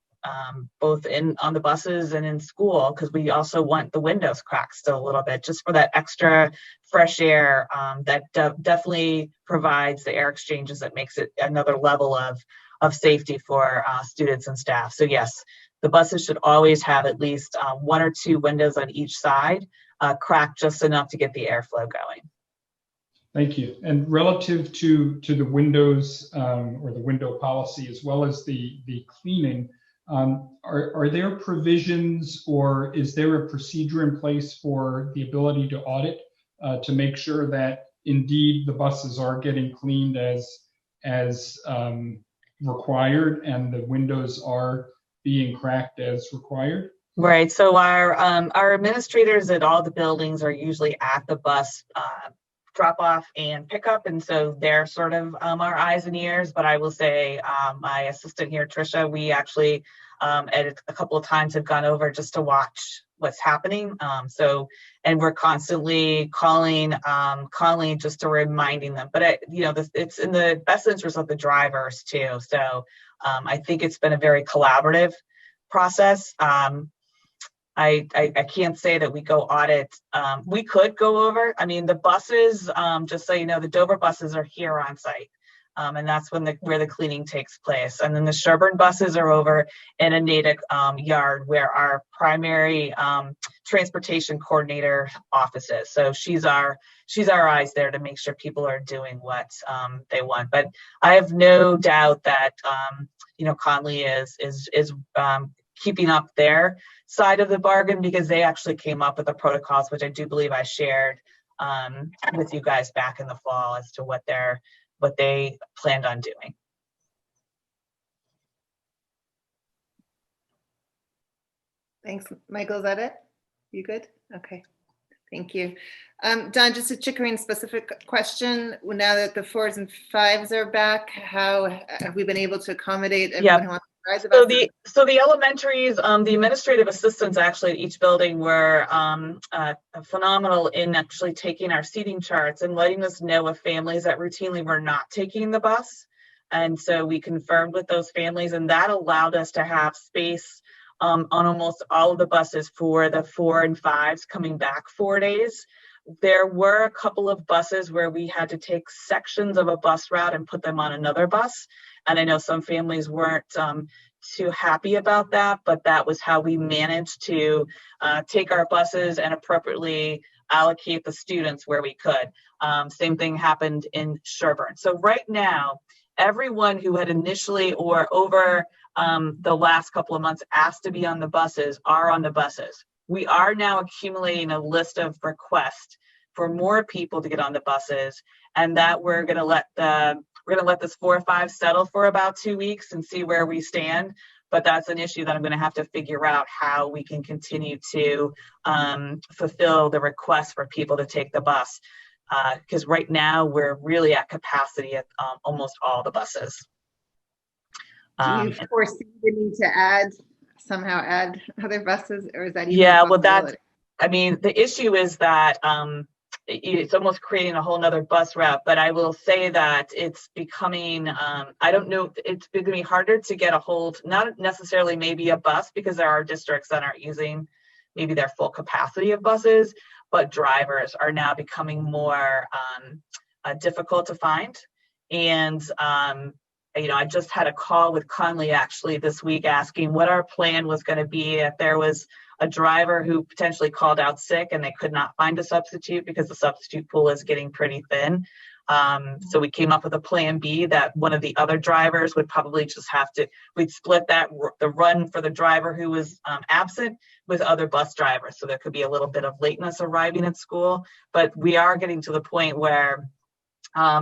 both on the buses and in school, because we also want the windows cracked still a little bit, just for that extra fresh air that definitely provides the air exchanges that makes it another level of safety for students and staff. So yes, the buses should always have at least 1 or 2 windows on each side, cracked just enough to get the airflow going. Thank you. And relative to the windows or the window policy, as well as the cleaning, are there provisions or is there a procedure in place for the ability to audit to make sure that indeed the buses are getting cleaned as required and the windows are being cracked as required? Right. So our administrators at all the buildings are usually at the bus drop off and pickup, and so they're sort of our eyes and ears. But I will say, my assistant here, Trisha, we actually at a couple of times have gone over just to watch what's happening. And we're constantly calling just to reminding them. But it's in the best interest of the drivers too. So I think it's been a very collaborative process. I can't say that we go audit. We could go over. I mean, the buses, just so you know, the Dover buses are here on site. And that's where the cleaning takes place. And then the Sherborn buses are over in a Natick yard where our primary transportation coordinator office is. So she's our eyes there to make sure people are doing what they want. But I have no doubt that Conley is keeping up their side of the bargain, because they actually came up with the protocols, which I do believe I shared with you guys back in the fall as to what they planned on doing. Thanks, Michael. Is that it? You good? Okay. Thank you. Don, just a Chickering specific question. Now that the 4s and 5s are back, how have we been able to accommodate everyone who wants to ride the bus? So the elementaries, the administrative assistants actually at each building were phenomenal in actually taking our seating charts and letting us know of families that routinely were not taking the bus. And so we confirmed with those families, and that allowed us to have space on almost all of the buses for the 4 and 5s coming back 4 days. There were a couple of buses where we had to take sections of a bus route and put them on another bus. And I know some families weren't too happy about that, but that was how we managed to take our buses and appropriately allocate the students where we could. Same thing happened in Sherborn. So right now, everyone who had initially or over the last couple of months asked to be on the buses are on the buses. We are now accumulating a list of requests for more people to get on the buses, and that we're going to let this 4 or 5 settle for about 2 weeks and see where we stand. But that's an issue that I'm going to have to figure out how we can continue to fulfill the request for people to take the bus. Because right now we're really at capacity at almost all the buses. Do you foresee the need to somehow add other buses, or is that even yeah? a Well, possibility? the issue is that it's almost creating a whole nother bus route. But I will say that it's becoming, I don't know, it's going to be harder to get a hold, not necessarily maybe a bus, because there are districts that aren't using maybe their full capacity of buses, but drivers are now becoming more difficult to find. And I just had a call with Conley actually this week asking what our plan was going to be if there was a driver who potentially called out sick and they could not find a substitute because the substitute pool is getting pretty thin. So we came up with a plan B that one of the other drivers would probably just we'd split the run for the driver who was absent with other bus drivers. So there could be a little bit of lateness arriving at school, but we are getting to the point where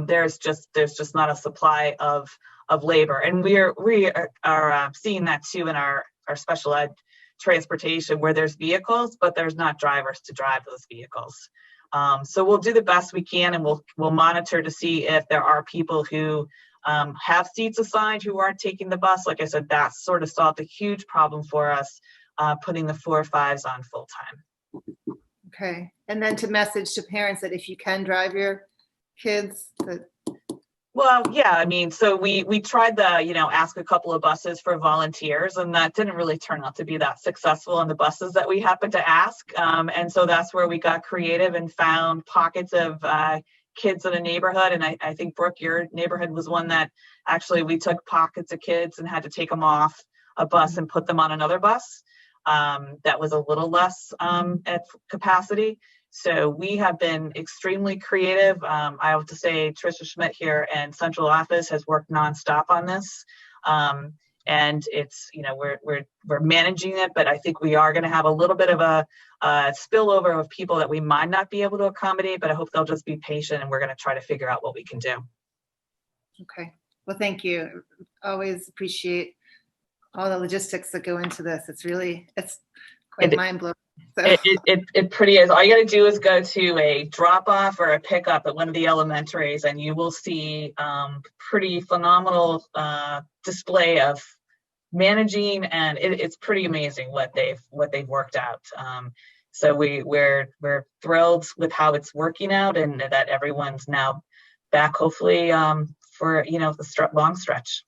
there's just not a supply of labor. And we are seeing that too in our special ed transportation, where there's vehicles, but there's not drivers to drive those vehicles. So we'll do the best we can, and we'll monitor to see if there are people who have seats assigned who aren't taking the bus. Like I said, that sort of solved a huge problem for us, putting the 4 or 5s on full time. Okay. And then to message to parents that if you can drive your kids, that Well, yeah, I mean, so we tried the, ask a couple of buses for volunteers, and that didn't really turn out to be that successful on the buses that we happened to ask. And so that's where we got creative and found pockets of kids in a neighborhood. And I think, Brooke, your neighborhood was one that actually we took pockets of kids and had to take them off a bus and put them on another bus that was a little less at capacity. So we have been extremely creative. I have to say, Tricia Schmidt here and Central Office has worked nonstop on this. And it's, we're managing it, but I think we are going to have a little bit of a spillover of people that we might not be able to accommodate, but I hope they'll just be patient and we're going to try to figure out what we can do. Okay. Well, thank you. Always appreciate all the logistics that go into this. It's quite mind-blowing. So. It pretty is. All you got to do is go to a drop-off or a pickup at one of the elementaries, and you will see pretty phenomenal display of managing, and it's pretty amazing what they've worked out. So we're thrilled with how it's working out, and that everyone's now back, hopefully, for the long stretch.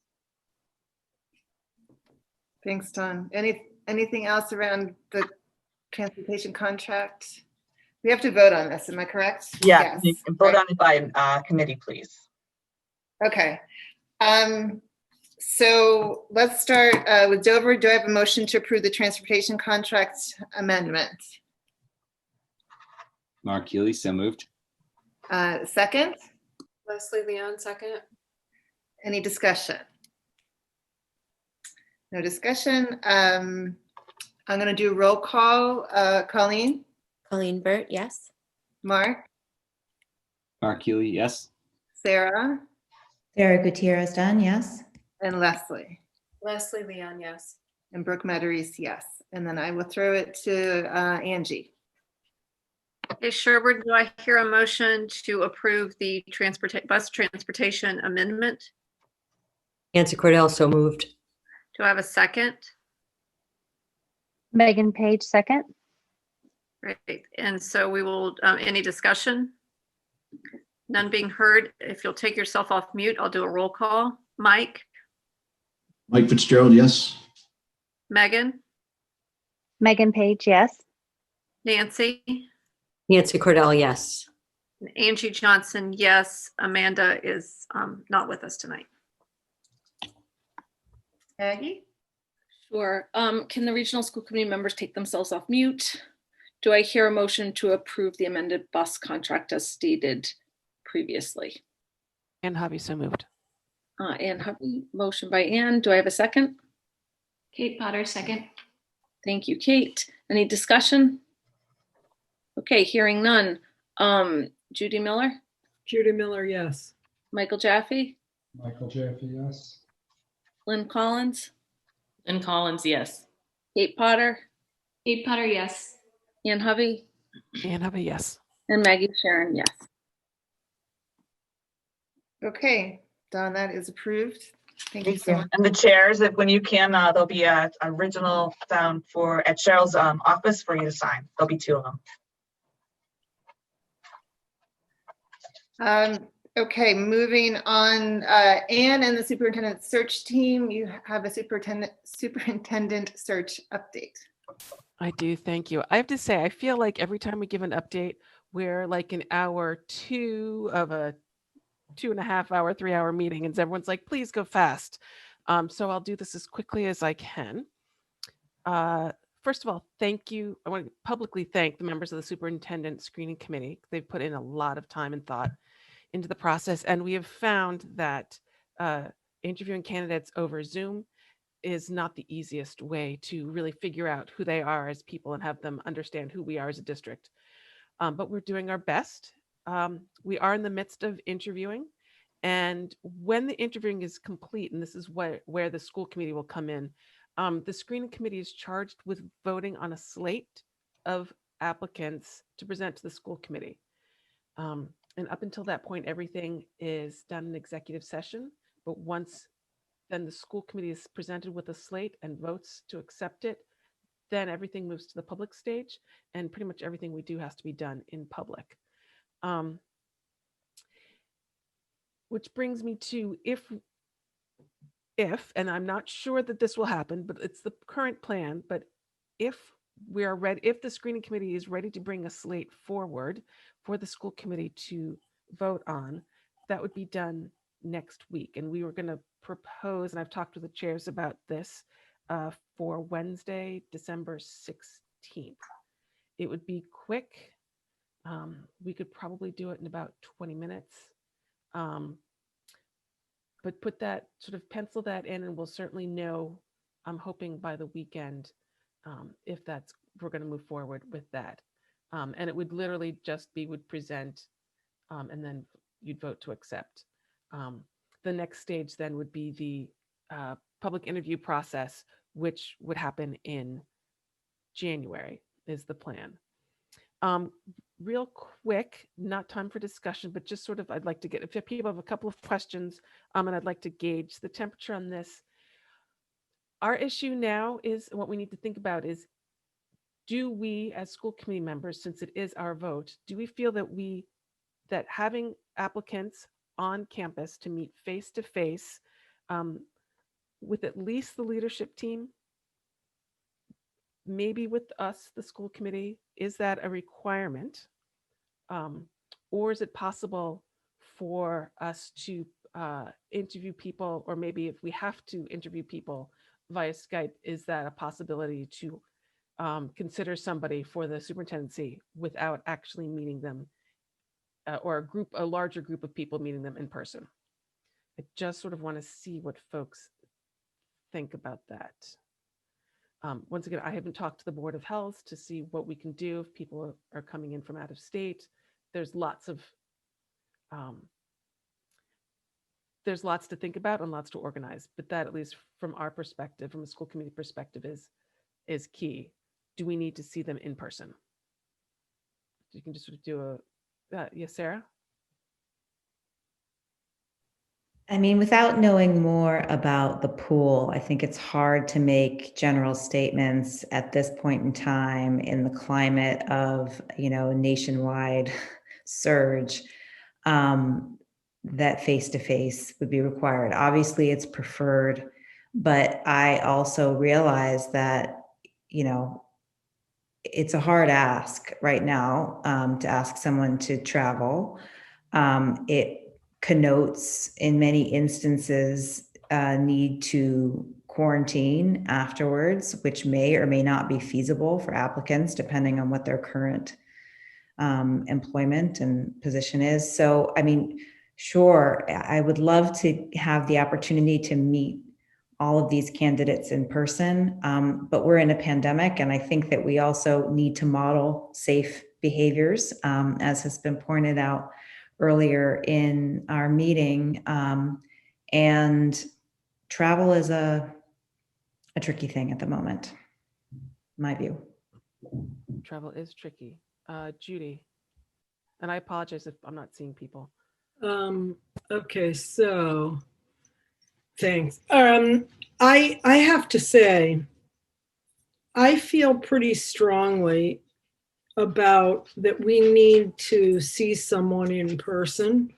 Thanks, Dawn. Anything else around the transportation contract? We have to vote on this, am I correct? Yeah, yes. You can vote on it by committee, please. Okay. So let's start with Dover. Do I have a motion to approve the transportation contract amendment? Mark Healy, so moved. Second? Leslie Leon, second. Any discussion? No discussion. I'm going to do roll call. Colleen? Colleen Burt, yes. Mark? Mark Healy, yes. Sarah? Sarah Gutierrez Dunn, yes. And Leslie? Leslie Leon, yes. And Brooke Matarese, yes. And then I will throw it to Angie. Hey, Sherwood, do I hear a motion to approve the bus transportation amendment? Nancy Cordell, so moved. Do I have a second? Megan Page, second. Great. And so we will, any discussion? None being heard. If you'll take yourself off mute, I'll do a roll call. Mike? Mike Fitzgerald, yes. Megan? Megan Page, yes. Nancy? Nancy Cordell, yes. Angie Johnson, yes. Amanda is not with us tonight. Aggie? Sure. Can the regional school committee members take themselves off mute? Do I hear a motion to approve the amended bus contract as stated previously? Ann Hovey, so moved. Ann Hovey, motion by Ann. Do I have a second? Kate Potter, second. Thank you, Kate. Any discussion? Okay, hearing none. Judy Miller? Judy Miller, yes. Michael Jaffe? Michael Jaffe, yes. Lynn Collins? Lynn Collins, yes. Kate Potter? Kate Potter, yes. Ann Hovey? Ann Hovey, yes. And Maggie Sharon, yes. Okay, Dawn, that is approved. Thank you so much. And the chairs, if when you can, there'll be a original down at Cheryl's office for you to sign. There'll be 2 of them. Okay, moving on. Anne and the superintendent search team, you have a superintendent search update. I do, thank you. I have to say, I feel like every time we give an update, we're like an hour 2 of a 2.5 hour, 3 hour meeting, and everyone's like, please go fast. So I'll do this as quickly as I can. First of all, thank you. I want to publicly thank the members of the Superintendent Screening Committee. They've put in a lot of time and thought into the process, and we have found that interviewing candidates over Zoom is not the easiest way to really figure out who they are as people and have them understand who we are as a district. But we're doing our best. We are in the midst of interviewing, and when the interviewing is complete, and this is where the school committee will come in, the screening committee is charged with voting on a slate of applicants to present to the school committee. And up until that point, everything is done in executive session. But once then the school committee is presented with a slate and votes to accept it, then everything moves to the public stage, and pretty much everything we do has to be done in public. which brings me to if, and I'm not sure that this will happen, but it's the current plan, but if we are ready, if the screening committee is ready to bring a slate forward for the school committee to vote on, that would be done next week. And we were going to propose, and I've talked with the chairs about this, for Wednesday, December 16th. It would be quick. We could probably do it in about 20 minutes. But put that, sort of pencil that in, and we'll certainly know, I'm hoping by the weekend, if we're going to move forward with that. And it would literally just be, would present, and then you'd vote to accept. The next stage then would be the public interview process, which would happen in January, is the plan. Real quick, not time for discussion, but just sort of, I'd like to get, if people have a couple of questions, and I'd like to gauge the temperature on this. Our issue now is, what we need to think about is, do we as school committee members, since it is our vote, do we feel that having applicants on campus to meet face to face with at least the leadership team, maybe with us, the school committee, is that a requirement? Or is it possible for us to interview people, or maybe if we have to interview people via Skype, is that a possibility to consider somebody for the superintendency without actually meeting them, or a larger group of people meeting them in person? I just sort of want to see what folks think about that. Once again, I haven't talked to the Board of Health to see what we can do if people are coming in from out of state. There's lots to think about and lots to organize, but that, at least from our perspective, from a school committee perspective, is key. Do we need to see them in person? You can just sort of do yes, Sarah? I mean, without knowing more about the pool, I think it's hard to make general statements at this point in time in the climate of, a nationwide surge, that face-to-face would be required. Obviously, it's preferred, but I also realize that, it's a hard ask right now to ask someone to travel. It connotes, in many instances, need to quarantine afterwards, which may or may not be feasible for applicants, depending on what their current employment and position is. So, I mean, sure, I would love to have the opportunity to meet all of these candidates in person, but we're in a pandemic, and I think that we also need to model safe behaviors, as has been pointed out earlier in our meeting, and travel is a tricky thing at the moment, in my view. Travel is tricky. Judy, and I apologize if I'm not seeing people. Okay, so thanks. I have to say, I feel pretty strongly about that we need to see someone in person.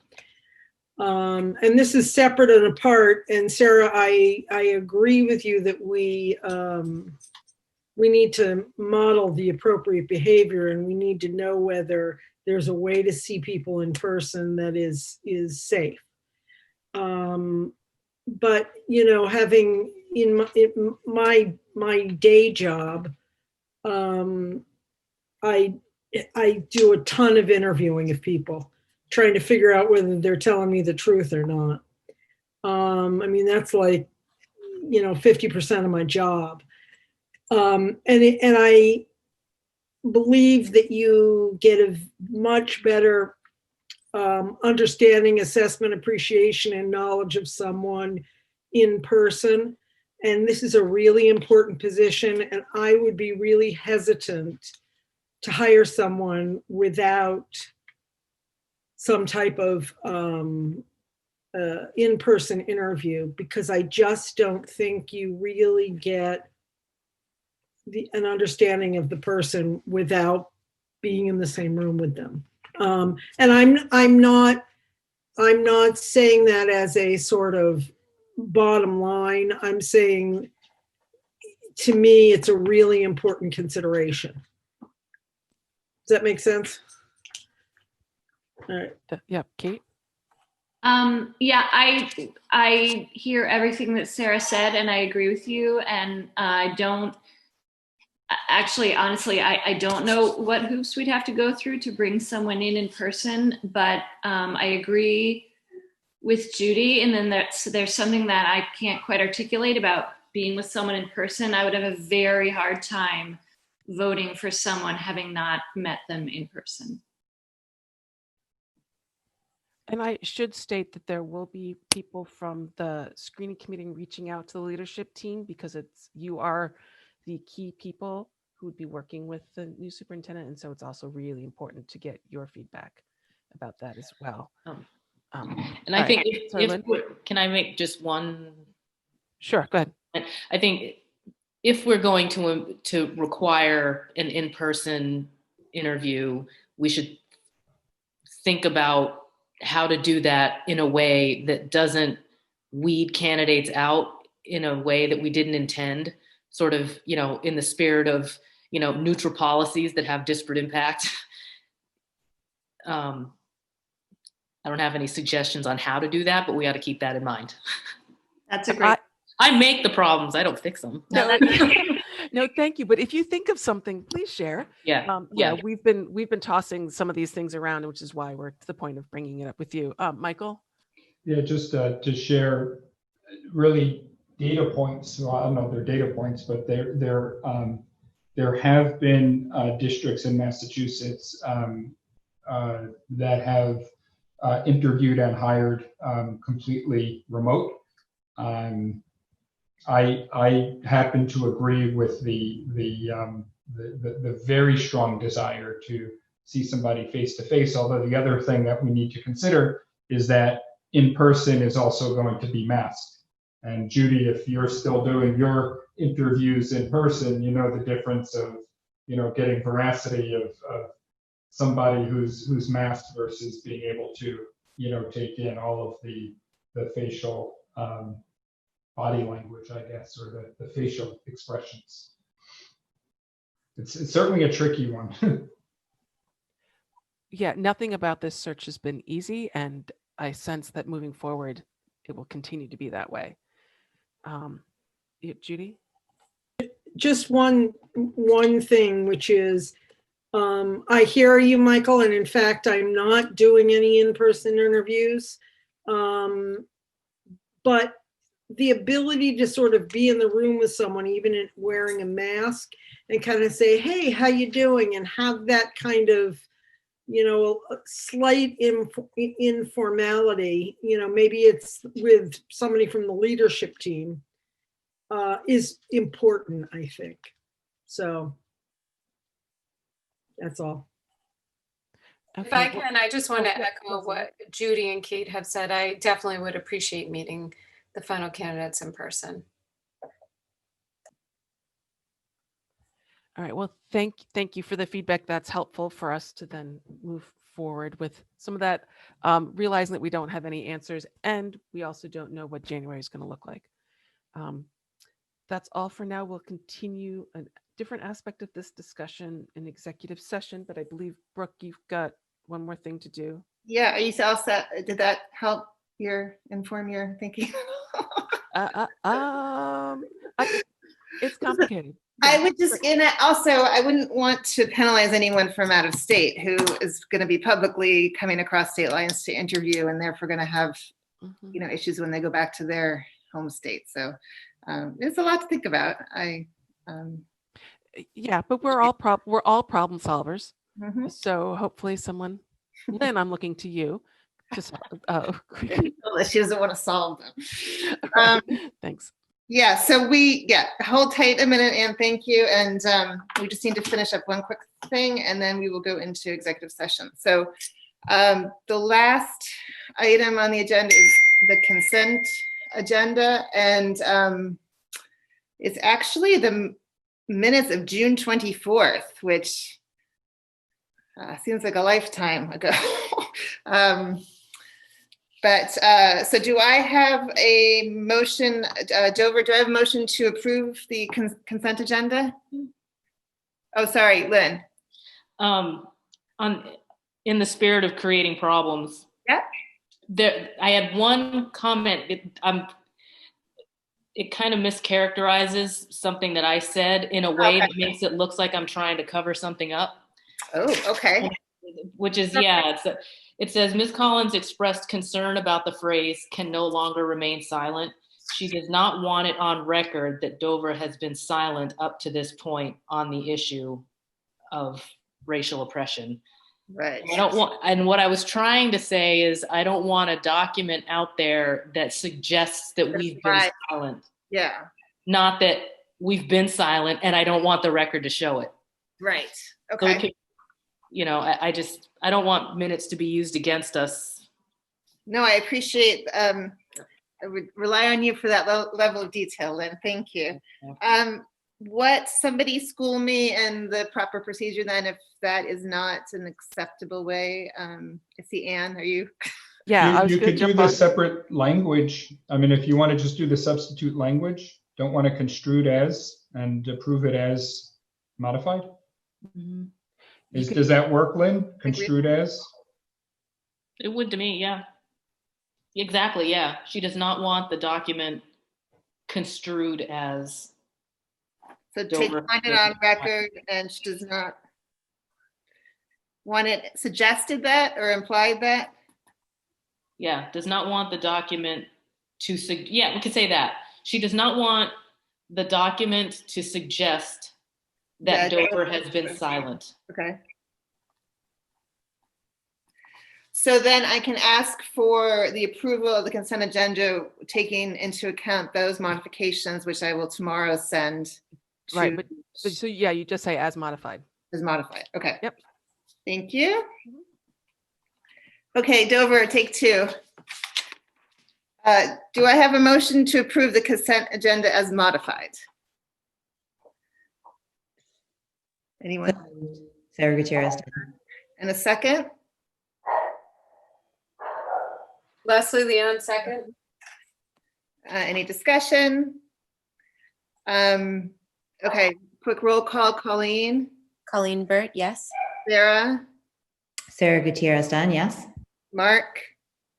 And this is separate and apart. And Sarah, I agree with you that we need to model the appropriate behavior, and we need to know whether there's a way to see people in person that is safe. But having in my day job, I do a ton of interviewing of people, trying to figure out whether they're telling me the truth or not. I mean, that's like 50% of my job. And I believe that you get a much better understanding, assessment, appreciation, and knowledge of someone in person. And this is a really important position, and I would be really hesitant to hire someone without some type of in-person interview, because I just don't think you really get an understanding of the person without being in the same room with them. And I'm not I'm not saying that as a sort of bottom line. I'm saying, to me, it's a really important consideration. Does that make sense? All right. Yeah, Kate? Yeah, I hear everything that Sarah said, and I agree with you. And I don't actually, honestly, I don't know what hoops we'd have to go through to bring someone in person, but I agree with Judy. And then there's something that I can't quite articulate about being with someone in person. I would have a very hard time voting for someone having not met them in person. And I should state that there will be people from the screening committee reaching out to the leadership team, because you are the key people who would be working with the new superintendent. And so it's also really important to get your feedback about that as well. And I think, can I make just one? Sure, go ahead. I think if we're going to require an in-person interview, we should think about how to do that in a way that doesn't weed candidates out in a way that we didn't intend, sort of, in the spirit of, neutral policies that have disparate impact. I don't have any suggestions on how to do that, but we ought to keep that in mind. That's a great. I make the problems. I don't fix them. No, thank you. But if you think of something, please share. Yeah. We've been tossing some of these things around, which is why we're to the point of bringing it up with you. Michael? Yeah, just to share really data points. Well, I don't know if they're data points, but there have been districts in Massachusetts that have interviewed and hired completely remote. I happen to agree with the very strong desire to see somebody face to face. Although the other thing that we need to consider is that in person is also going to be masked. And Judy, if you're still doing your interviews in person, you know the difference of getting veracity of somebody who's masked versus being able to take in all of the facial body language, I guess, or the facial expressions. It's certainly a tricky one. Yeah, nothing about this search has been easy, and I sense that moving forward, it will continue to be that way. Judy? Just one thing, which is, I hear you, Michael, and in fact, I'm not doing any in-person interviews. But the ability to sort of be in the room with someone, even wearing a mask, and kind of say, hey, how you doing? And have that kind of, slight informality, maybe it's with somebody from the leadership team, is important, I think. So that's all. If I can, I just want to echo what Judy and Kate have said. I definitely would appreciate meeting the final candidates in person. All right. Well, thank you for the feedback. That's helpful for us to then move forward with some of that, realizing that we don't have any answers, and we also don't know what January is going to look like. That's all for now. We'll continue a different aspect of this discussion in executive session, but I believe, Brooke, you've got one more thing to do. Yeah, are you all set? Did that help inform your thinking? It's complicated. I would just, I wouldn't want to penalize anyone from out of state who is going to be publicly coming across state lines to interview, and therefore going to have, issues when they go back to their home state. So it's a lot to think about. Yeah, but we're all problem solvers. Mm-hmm. So hopefully someone, Lynn, I'm looking to you. Just she doesn't want to solve them. Thanks. Yeah, so hold tight a minute, and thank you. And we just need to finish up one quick thing, and then we will go into executive session. So the last item on the agenda is the consent agenda, and it's actually the minutes of June 24th, which seems like a lifetime ago. But, so do I have a motion, Dover, do I have a motion to approve the consent agenda? Oh, sorry, Lynn. In the spirit of creating problems. Yeah. I had one comment. It kind of mischaracterizes something that I said in a way that makes it look like I'm trying to cover something up. Oh, okay. Which is, yeah, it says, Ms. Collins expressed concern about the phrase "can no longer remain silent." She does not want it on record that Dover has been silent up to this point on the issue of racial oppression. Right. I don't want, and what I was trying to say is I don't want a document out there that suggests that we've been silent. Yeah. Not that we've been silent, and I don't want the record to show it. Right. So Okay. it could, you know, I don't want minutes to be used against us. No, I appreciate, I would rely on you for that level of detail, Lynn. Thank you. Somebody school me and the proper procedure then if that is not an acceptable way. I see Anne, are you? Yeah, you could do the separate language. I mean, if you want to just do the substitute language, don't want to construe it as and approve it as modified. Mm-hmm. Does that work, Lynn? Construed as? It would to me, yeah. Exactly, yeah. She does not want the document construed as. So take find it on record, and she does not want it suggested that or implied that? Yeah, does not want the document to, yeah, we could say that. She does not want the document to suggest that Dover has been silent. Okay. So then I can ask for the approval of the consent agenda, taking into account those modifications, which I will tomorrow send. Right, but so yeah, you just say as modified. As modified, okay. Yep. Thank you. Okay, Dover, take two. Do I have a motion to approve the consent agenda as modified? Anyone? Sarah Gutierrez. And a second? Leslie Leon, second. Any discussion? Okay, quick roll call. Colleen? Colleen Burt, yes. Sarah? Sarah Gutierrez Dunn, yes. Mark?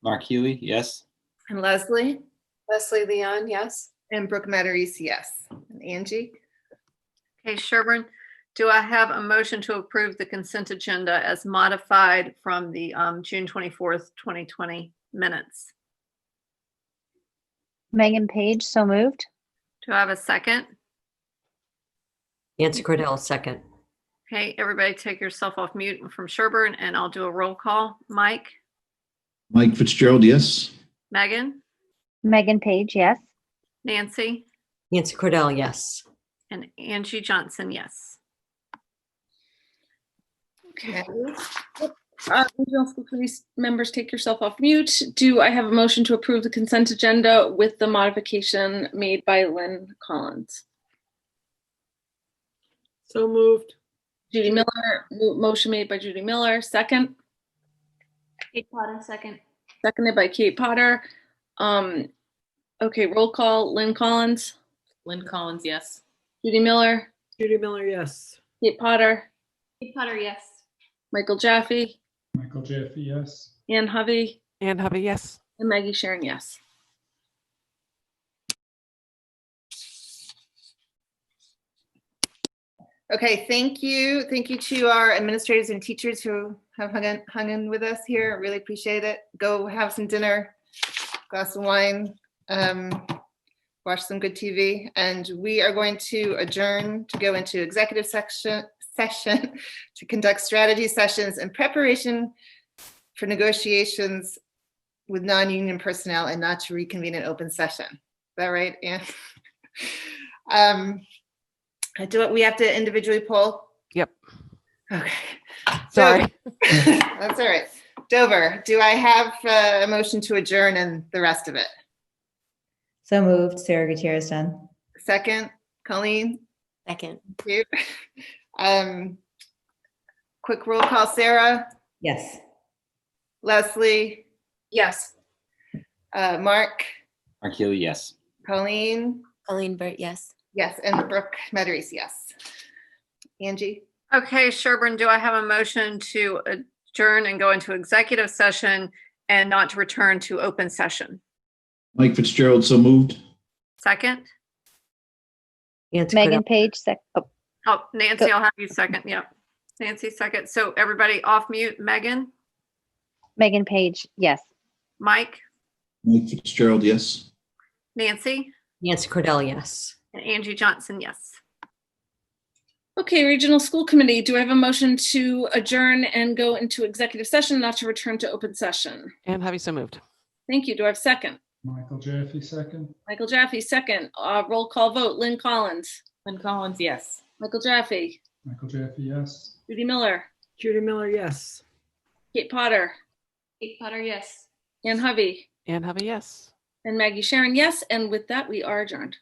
Mark Healy, yes. And Leslie? Leslie Leon, yes. And Brooke Matarese, yes. And Angie? Okay, Sherburne, do I have a motion to approve the consent agenda as modified from the June 24th, 2020 minutes? Megan Page, so moved. Do I have a second? Nancy Cordell, second. Okay, everybody take yourself off mute from Sherburne and I'll do a roll call. Mike? Mike Fitzgerald, yes. Megan? Megan Page, yes. Nancy? Nancy Cordell, yes. And Angie Johnson, yes. Okay. Regional School Committee members, take yourself off mute. Do I have a motion to approve the consent agenda with the modification made by Lynn Collins? So moved. Judy Miller, motion made by Judy Miller, second. Kate Potter, second. Seconded by Kate Potter. Okay, roll call. Lynn Collins. Lynn Collins, yes. Judy Miller. Judy Miller, yes. Kate Potter. Kate Potter, yes. Michael Jaffe. Michael Jaffe, yes. Ann Hovey. Ann Hovey, yes. And Maggie Sharon, yes. Okay, thank you. Thank you to our administrators and teachers who have hung in with us here. I really appreciate it. Go have some dinner, glass of wine, watch some good TV. And we are going to adjourn to go into executive session to conduct strategy sessions in preparation for negotiations with non-union personnel and not to reconvene an open session. Is that right, Anne? We have to individually poll? Yep. Okay. Sorry. That's all right. Dover, do I have a motion to adjourn and the rest of it? So moved, Sarah Gutierrez Dunn. Second, Colleen? Second. Thank you. Quick roll call, Sarah? Yes. Leslie? Yes. Mark, Mark Healy, yes. Colleen, Colleen Burt, yes. yes, and Brooke Meadories, yes. Angie? Okay, Sherburne, do I have a motion to adjourn and go into executive session and not to return to open session? Mike Fitzgerald, so moved. Second? Megan Page, Oh, Nancy, I'll have you second. Yep. Nancy, second. So everybody off mute. Megan? Megan Page, yes. Mike? Mike Fitzgerald, yes. Nancy? Nancy Cordell, yes. And Angie Johnson, yes. Okay, Regional School Committee, do I have a motion to adjourn and go into executive session, not to return to open session? And have you so moved? Thank you. Do I have a second? Michael Jaffe, second. Michael Jaffe, second. Roll call vote. Lynn Collins. Lynn Collins, yes. Michael Jaffe. Michael Jaffe, yes. Judy Miller. Judy Miller, yes. Kate Potter. Kate Potter, yes. Ann Hovey. And have a yes. And Maggie Sharon, yes. And with that, we are adjourned.